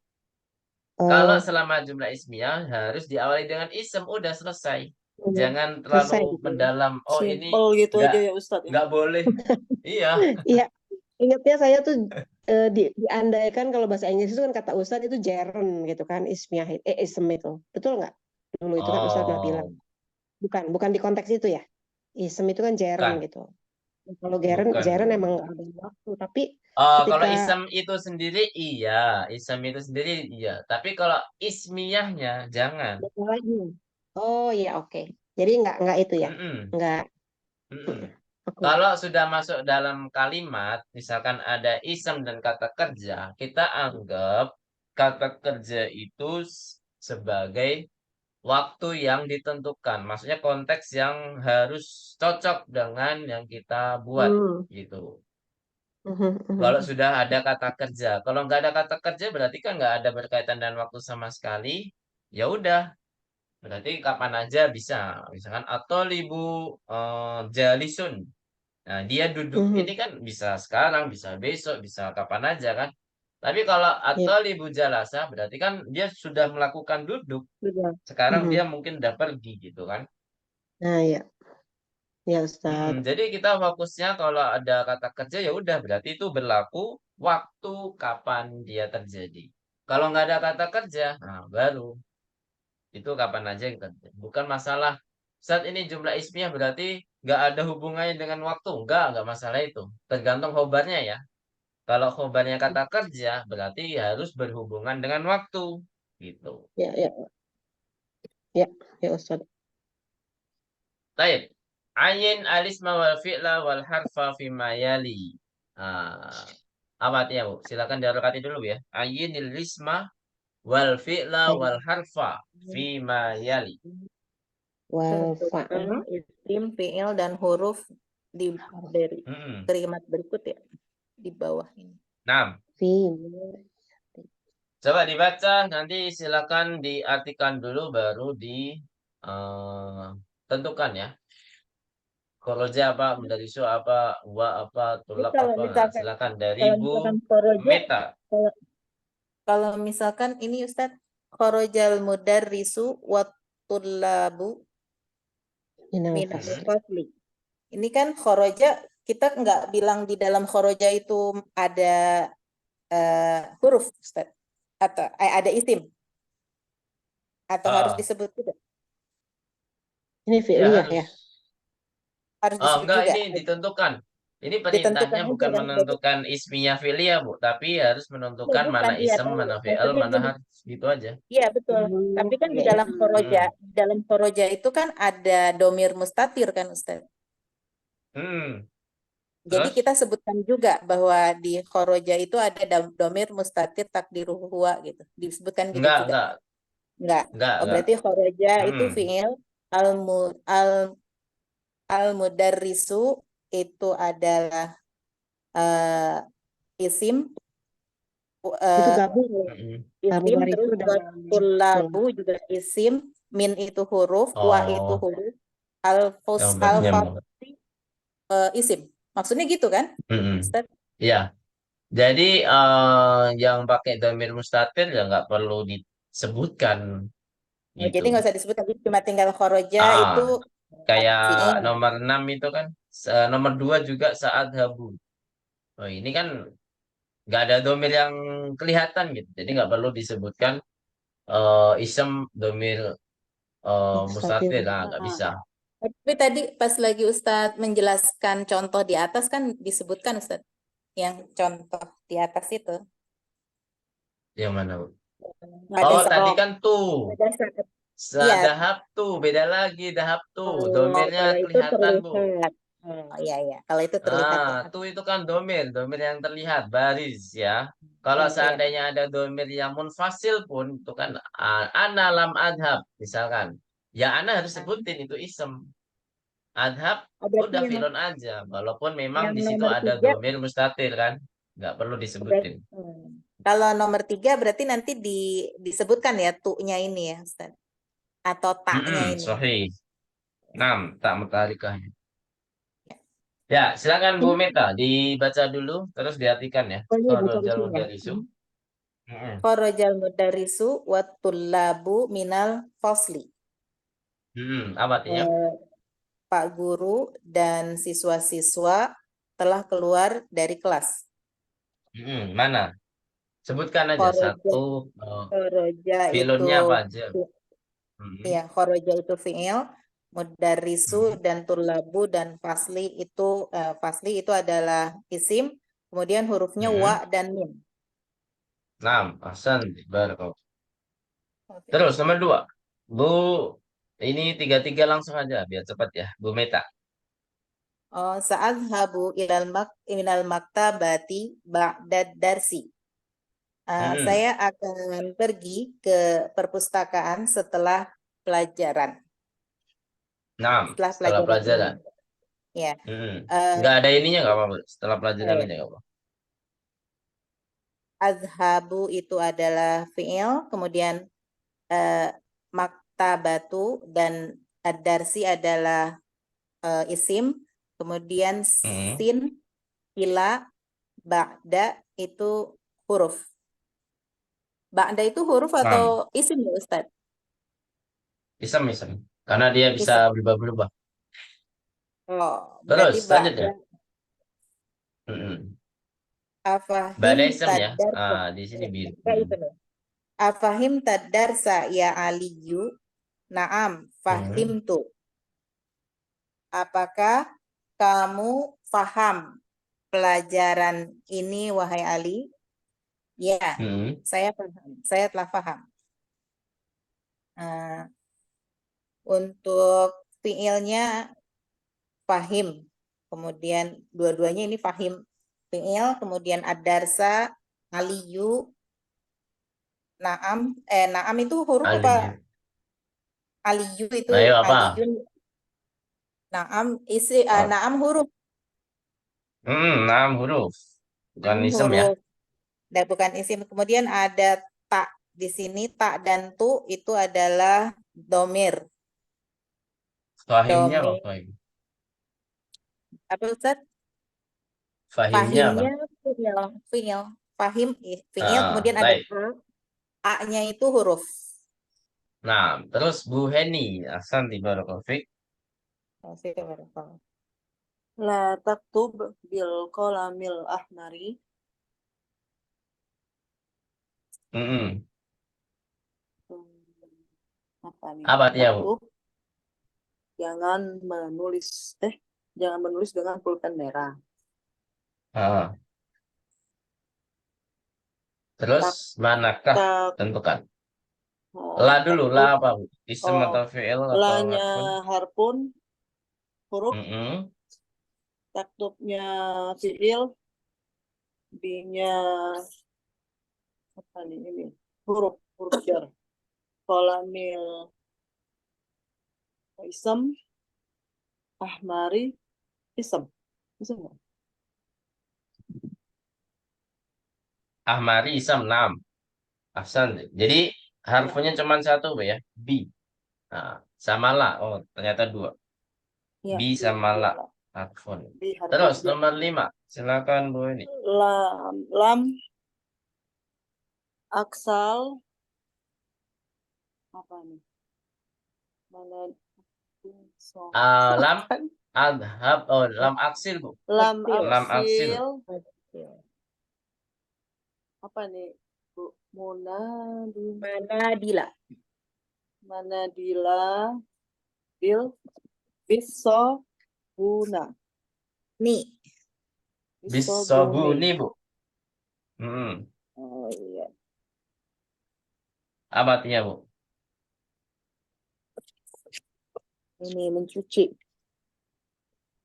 Kalau Oh, selama jumlah ismiyah harus diawali dengan isem, udah selesai. iya. Jangan terlalu Selesai gitu ya. mendalam. Oh ini Simple gitu nggak aja ya Ustadz ya. nggak boleh. Iya. Iya, ingatnya saya tuh diandaikan kalau bahasa Inggris itu kan kata Ustadz itu jeren gitu kan, ismiyah, isem itu. Betul nggak? Dulu itu kan Ustadz pernah bilang. Oh, Bukan, bukan di konteks itu ya. Isem itu kan jeren bukan, gitu. Kalau jeren bukan. emang nggak ada waktu. Tapi Kalau ketika isem itu sendiri iya, isem itu sendiri iya. Tapi kalau ismiyahnya jangan. ada lagi. Oh iya, oke. Jadi nggak itu ya. Mm-mm, Nggak. mm-mm. Oke. Kalau sudah masuk dalam kalimat, misalkan ada isem dan kata kerja, kita anggap kata kerja itu sebagai waktu yang ditentukan. Maksudnya konteks yang harus cocok dengan yang kita buat Hmm. gitu. Mhm, Kalau mhm. sudah ada kata kerja, kalau nggak ada kata kerja berarti kan nggak ada berkaitan dengan waktu sama sekali. Ya udah, berarti kapan aja bisa. Misalkan atau libu jalisun. Nah, dia duduk ini Mhm. kan bisa sekarang, bisa besok, bisa kapan aja kan. Tapi kalau Iya, atau libu jalasa berarti kan dia sudah melakukan duduk. sudah. Sekarang dia Mhm. mungkin udah pergi gitu kan. Nah, ya, ya Ustadz. Jadi kita fokusnya kalau ada kata kerja ya udah berarti itu berlaku waktu kapan dia terjadi. Kalau nggak ada kata kerja, nah baru itu kapan aja yang terjadi. Bukan masalah saat ini jumlah ismiyah berarti nggak ada hubungannya dengan waktu. Nggak masalah itu. Tergantung khobarnya ya. Kalau khobarnya kata kerja berarti harus berhubungan dengan waktu gitu. Ya, ya, ya, ya Ustaz. Baik. Ayin alisma wal fi'la wal harfa fima yali. Apa artinya, Bu? Silakan diharokati dulu ya. Ayin ilisma wal fi'la wal harfa fima yali. Wal Tentukan fa'il isim, fiil, dan huruf dari Mm-mm. kalimat berikut ya di bawah ini. Nah, fi coba dibaca, nanti silakan diartikan dulu baru ditentukan ya. Koroja apa, mudarisu apa, wa apa, Jadi tulab kalau apa. Nah, misalkan silakan dari kalau Bu misalkan khoroja, Meta. kalau misalkan ini Ustadz, khorojal mudarrisu wa tullabu minal min fasl. fasli. Ini kan khoroja, kita nggak bilang di dalam khoroja itu ada huruf Ustadz, atau ada isim, atau harus Ah, disebut juga, Ini ya fi'liyah harus. ya. harus Oh, disebut enggak, juga. ini ditentukan. Ini Ditentukan perintahnya aja bukan kan berarti. menentukan ismiyah filia, Bu, tapi harus menentukan Bukan, mana iya isem, tahu. mana fi'il, Maksudnya mana gini, harf, gitu aja. iya betul. Tapi kan di Iya, dalam khoroja, Mm-mm. di dalam khoroja itu kan ada domir mustatir kan Ustaz. Hmm. Jadi Terus? kita sebutkan juga bahwa di khoroja itu ada domir mustatir takdiruhu huwa gitu. Disebutkan gitu Enggak, juga. enggak, Enggak. enggak, Oh, enggak. berarti khoroja itu Hmm. fi'il, al mu al mudarrisu itu adalah isim, itu eh, gabung Mm-mm. isim, Al-Mudhari terus itu buat dengan tullabu juga isim, min itu huruf, wa itu Oh, huruf, yang berarti nyambung. isim. Maksudnya gitu kan, Mm-mm. Ustaz? Iya. Jadi yang pakai domir mustatir ya nggak perlu disebutkan Oh, jadi gitu. nggak usah disebut lagi, cuma tinggal khoroja itu Ah, kayak fi'il. nomor 6 itu kan, nomor 2 juga saat habu. Oh, ini kan nggak ada domir yang kelihatan gitu. Jadi nggak perlu disebutkan isem domir mustatir. mustatir. Nah, nggak Ah. bisa. Tapi tadi pas lagi Ustadz menjelaskan contoh di atas kan disebutkan Ustadz, yang contoh di atas itu Yang mana, Bu? ada Oh, tadi saat, kan tuh. ada saat. Iya, Dahab tuh, beda lagi dahab tuh. Domirnya kalau itu kelihatan, Bu. terlihat. Oh iya iya, kalau itu terlihat ya. Tuh itu kan domir, domir yang terlihat, baris ya. Kalau Iya. seandainya ada domir yang munfasil pun, itu kan ana lam adhab, misalkan. Ya ana harus sebutin itu isem. Adhab, Oh, berarti udah yang filon aja. Walaupun memang yang di situ nomor ada 3 domir mustatir kan. Nggak perlu berarti, disebutin. kalau nomor 3 berarti nanti disebutkan ya tu'nya ini ya Ustaz, atau taknya ini. Sahih. 6, tak mutarikahnya. Ya, silakan Bu Meta, dibaca dulu, terus diartikan ya. Oh, ini baca di Kharajal sini ya. mudarisu. Mm-mm. Kharajal mudarrisu wa tullabu minal fasli. Apa artinya? Pak guru dan siswa-siswa telah keluar dari kelas. Mana? Sebutkan aja Kharaja, satu kharaja itu filonnya apa aja. Mm-mm. ya, kharaja itu fi'il, mudarrisu Mm-mm. dan tullabu dan fasli itu adalah isim, kemudian hurufnya wa Mm-mm. dan min. 6, ahsan. Barakallahu. Oke. Terus nomor 2. Bu, ini 3-3 langsung aja biar cepat ya. Bu Meta. Oh, sa'adhabu ilal maktabati ba'dad darsi. Mm-mm. Saya akan pergi ke perpustakaan setelah pelajaran. 6, Setelah setelah pelajaran ini. pelajaran. Ya. Mm-mm. Eh, Nggak ada ininya nggak apa-apa. Setelah pelajaran eh, aja nggak apa. azhabu itu adalah fi'il, kemudian eh, maktabatu dan ad-darsi adalah isim, kemudian Mm-mm. sin, ila, ba'da itu huruf. Ba'da itu huruf 6, atau isim ya Ustaz? isem isem. Karena dia bisa Isim. berubah-berubah. Oh, Terus berarti selanjutnya. ba'da. Mm-mm. Afahim Badai isem ya. tadarsa. Di sini biru. Ya, itu loh. Afahim tadarsa ya Aliyu. Naam, Mm-mm. fahimtu. Apakah kamu paham pelajaran ini, wahai Ali? Ya, Hmm. saya paham. Saya telah paham. Untuk fiilnya fahim. Kemudian dua-duanya ini fahim fiil, kemudian ad-darsa, aliyu, naam. Naam itu huruf apa? Aliyu. Aliyu itu Ayo apa? aliyun. Naam isi Oh. naam huruf. 6 huruf. Bukan Naam isem ya. huruf. Dan bukan isim. Kemudian ada tak di sini, tak dan tu itu adalah domir. Fahimnya apa? Domir. Fahim? Apa Ustaz? Fahimnya apa? Fahimnya fiil. Fahim fiil, kemudian ada Baik. A-nya itu huruf. Nah, terus Bu Heni, Ahsanti barakallahu fiik. La taktub bil qalamil ahmari. Mm-mm. Apa nih? Apa artinya, Bu? Taktub, jangan menulis dengan pulpen merah. Ah. Terus manakah? Tak, Tentukan. La dulu, taktub, la apa, Bu? Isem oh, atau fi'il atau la-nya harfun? harpun, huruf, Mm-mm. taktubnya fiil, B-nya apa nih ini? Huruf jar. Qalamil isem, ahmari, isem. Isem nggak? Ahmari isam 6. Ahsan. Jadi harfunya cuma satu, Bu ya. B. Nah, sama la. Oh, ternyata 2. Ya, B sama la. ya. Harfun. B harfun Terus ya. nomor 5. Silakan Bu Heni. Lam, aksal, apa nih? Mana? Lam adhab. Oh, lam aksil, Bu. Lam Lam aksil. aksil, apa nih, Bu? Manadila. Manadila, bil, biso, buna. Nih. Bisobuni, Bu. Hmm. Oh iya. Apa artinya, Bu? Ini mencuci.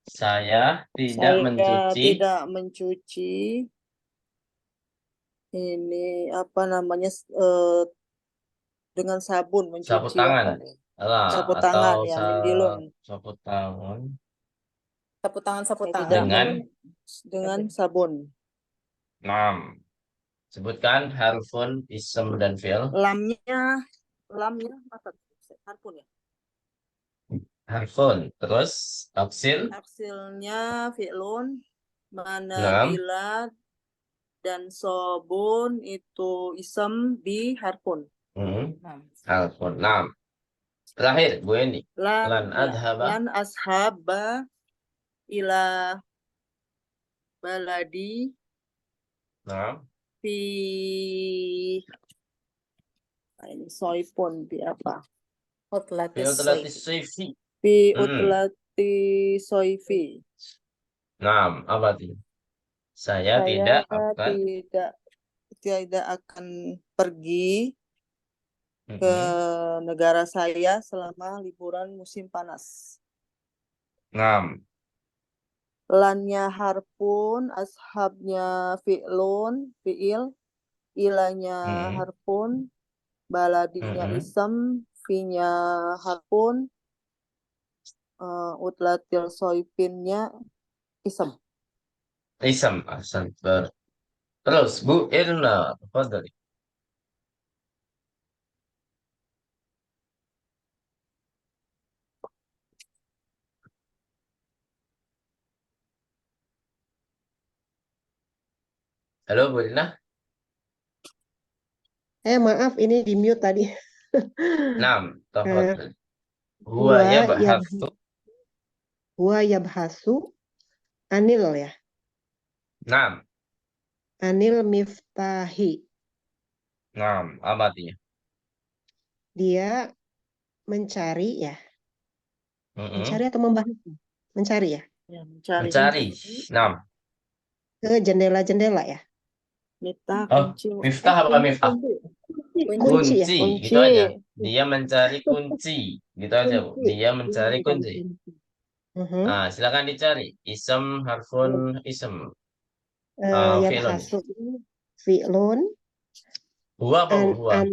Saya tidak Saya mencuci tidak mencuci. Ini apa namanya, dengan sabun, sapu mencuci tangan. apa nih? Lah, Sapu atau tangan ya, mindilun. sapu tangan Sapu tangan, sapu Saya tangan. tidak dengan dengan sabun. 6. Sebutkan harfun, isem, dan fi'il. Lamnya apa? Harpun ya. Harfun. Terus, aksil. Aksilnya fi'lun, 6. manadila dan sobun itu isem, bi harpun. Harfun. 6. Terakhir, Bu Eni. Lan adhaba. Lan ashaba ila baladi 6. fi ini soipun bi apa? Utlatis Fi'il soif. saifi. Fi utlati soifi. 6. Apa artinya? Saya Saya tidak akan tidak akan pergi ke Mm-mm. negara saya selama liburan musim panas. 6. Lannya harpun, ashabnya fi'lun, fi'il, ilanya harpun, baladinya isem, finya harpun, utlatil soipinnya isem. Isem. Ahsan. Terus, Bu Irna. Tafadhali. Halo, Bu Irna. Maaf ini di mute tadi. 6. Tafadhali. Huwa yabhasu. Huwa yabhasu anil ya. 6. Anil miftahi. 6. Apa artinya? Dia mencari ya. Mm-mm. Mencari atau membahas? Mencari ya. Ya, mencari. Mencari. 6. ke jendela-jendela ya. Miftah Oh, kunci. miftah apa miftah? Kunci ya. Kunci, Kunci. gitu aja. Dia mencari kunci, gitu aja, Bu. Kunci. Dia mencari Bukan kunci. kunci. Mhm. Nah, silakan dicari. Isem, harfun, isem. Fi'lun. Yabhasu fi'lun Huwa apa, Bu? Huwa.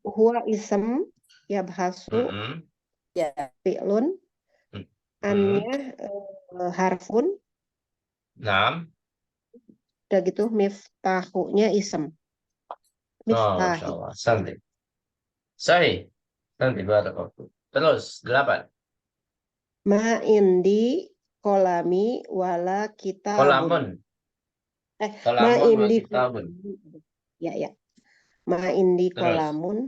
huwa ism yabhasu Mm-mm. Ya. fi'lun Mm-mm. annya harfun Naam. udah gitu miftahunya ism Oh, Masya miftahi Allah. Santai. Sahih. Santai, barakallahu. Terus, 8. ma indi kolami wala kitabun Kolamun. ma Kolamun wa indi kitabun. ya ma indi Terus. kolamun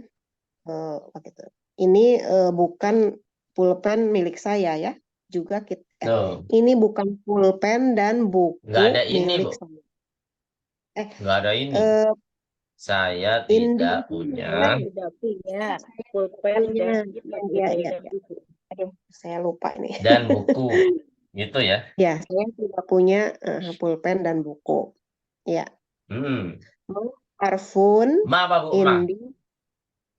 gitu. Ini bukan pulpen milik saya ya juga No. ini bukan pulpen dan buku Nggak ada ini, milik Bu. saya Nggak ada ini. Saya Indi tidak itu punya. saya Tidak punya saya pulpen punya dan ya. Aduh, saya lupa nih. Dan buku. Gitu ya. Ya, saya tidak punya pulpen dan buku. Ya, Hmm. harfun, Ma apa, Bu? Ma. indi,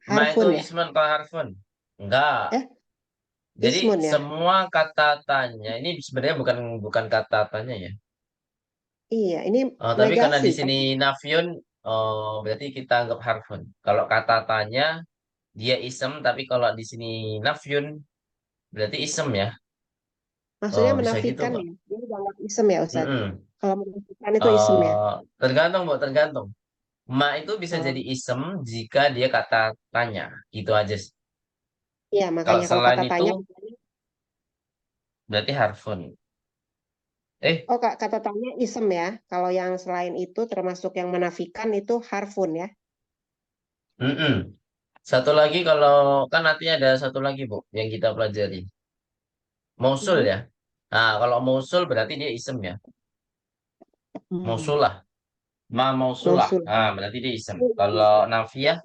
Ma itu harfun ya. ismun atau harfun? Enggak. Jadi Ismun ya. semua kata tanya ini sebenarnya bukan kata tanya ya. Iya, ini Tapi karena negasi di kan. sini nafyun, berarti kita anggap harfun. Kalau kata tanya dia isem, tapi kalau di sini nafyun berarti isem ya. Maksudnya Bisa gitu, menafikan Pak. ya. Ini dianggap isem ya, Ustaz. Mm-mm. Kalau menafikan itu isem ya. Tergantung, Bu, tergantung. Ma itu bisa Oh, jadi isem jika dia kata tanya. Gitu aja sih. iya, Kalau makanya kalau selain kata itu tanya, berarti harfun. oh kata tanya isem ya. Kalau yang selain itu termasuk yang menafikan itu harfun ya. Mm-mm. Satu lagi kalau kan artinya ada satu lagi, Bu, yang kita pelajari. Mausul Mhm. ya. Nah, kalau mausul berarti dia isem ya. Hmm. Mausulah. Ma mausulah. Mausul. Nah, berarti dia isem. Kalau nafiyah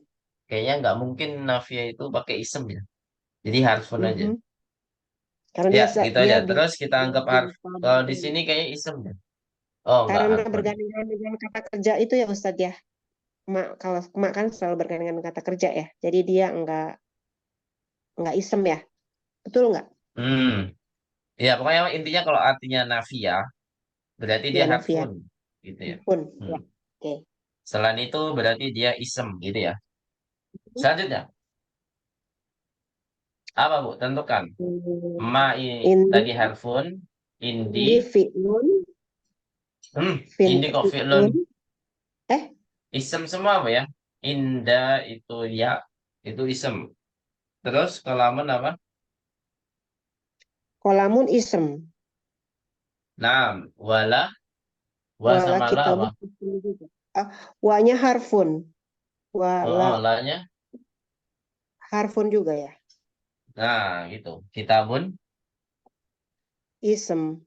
kayaknya nggak mungkin nafiyah itu pakai isem ya. Jadi harfun aja. Mhm. Karena Ya, dia gitu dia aja. di Terus kita anggap harf. Kalau di sini kayaknya isem ya. Oh, nggak karena harfun. bergandengan dengan kata kerja itu ya Ustadz ya. Kalau mak kan selalu bergandengan dengan kata kerja ya. Jadi dia enggak isem ya. Betul nggak? Hmm. Ya, pokoknya intinya kalau artinya nafiyah berarti dia Ya Nafia. harfun gitu ya. Pun. Hmm. Ya. Oke. Selain itu berarti dia isem gitu ya. Selanjutnya, apa, Bu? Tentukan. Ma ini tadi Indi harfun, indi, fi'lun indi kok fi'lun. fi'lun eh Isem semua, Bu ya. Inda itu ya, itu isem. Terus kolamun apa? kolamun isem. Nah, wa Wala sama la apa? kitabun isem juga. Wanya harfun. Wala La-nya. harfun juga ya. Nah, gitu. Kitabun. Isem.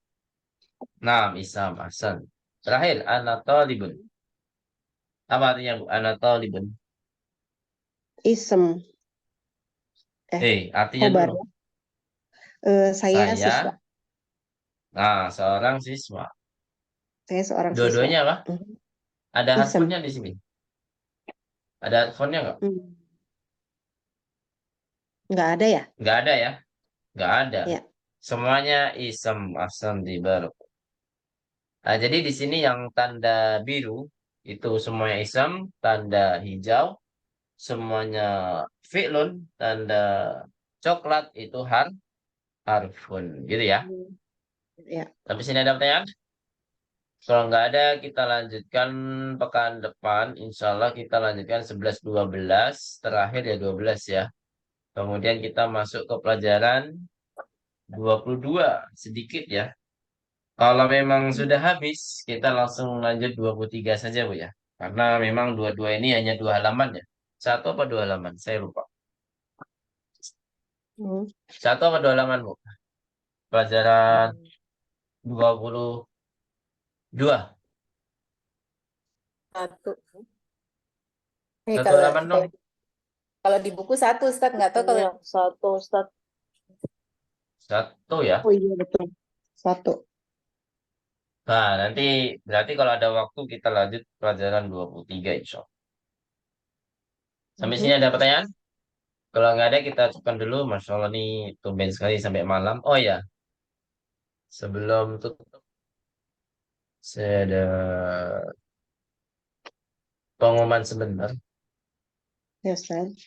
Nah, isam, asan. Terakhir, anatalibun. Apa artinya, Bu? Anatalibun. Isem. Artinya Khobar dulu. ya. Saya Saya, siswa. seorang siswa. Saya seorang siswa. Dua-duanya apa? Ada Isem. harfunnya di sini. Ada harfunnya nggak? Nggak ada ya? Nggak ada ya? Nggak ada. Ya. Semuanya isem, asam di baru. Nah, jadi di sini yang tanda biru itu semuanya isem, tanda hijau semuanya fi'lun, tanda coklat itu harfun, gitu ya. Ya. Tapi sini ada pertanyaan? Kalau nggak ada, kita lanjutkan pekan depan. Insya Allah kita lanjutkan 11-12. Terakhir ya 12 ya. Kemudian kita masuk ke pelajaran 22. Sedikit ya. Kalau memang sudah habis, kita langsung lanjut 23 saja, Bu ya. Karena memang dua-dua ini hanya 2 halaman ya. Satu apa 2 halaman? Saya lupa. Satu apa 2 halaman, Bu? Pelajaran 22. Satu. Satu Kalau halaman dong. kalau di buku satu, Ustaz, nggak tahu kalau Satu Ustaz. Satu ya. Oh iya betul. Satu. Nah, nanti berarti kalau ada waktu kita lanjut pelajaran 23 insya Allah. Sampai sini ada pertanyaan? Kalau nggak ada kita cukupkan dulu. Masya Allah nih tumben sekali sampai malam. Oh ya, sebelum tutup saya ada pengumuman sebentar. Ya, Ustaz.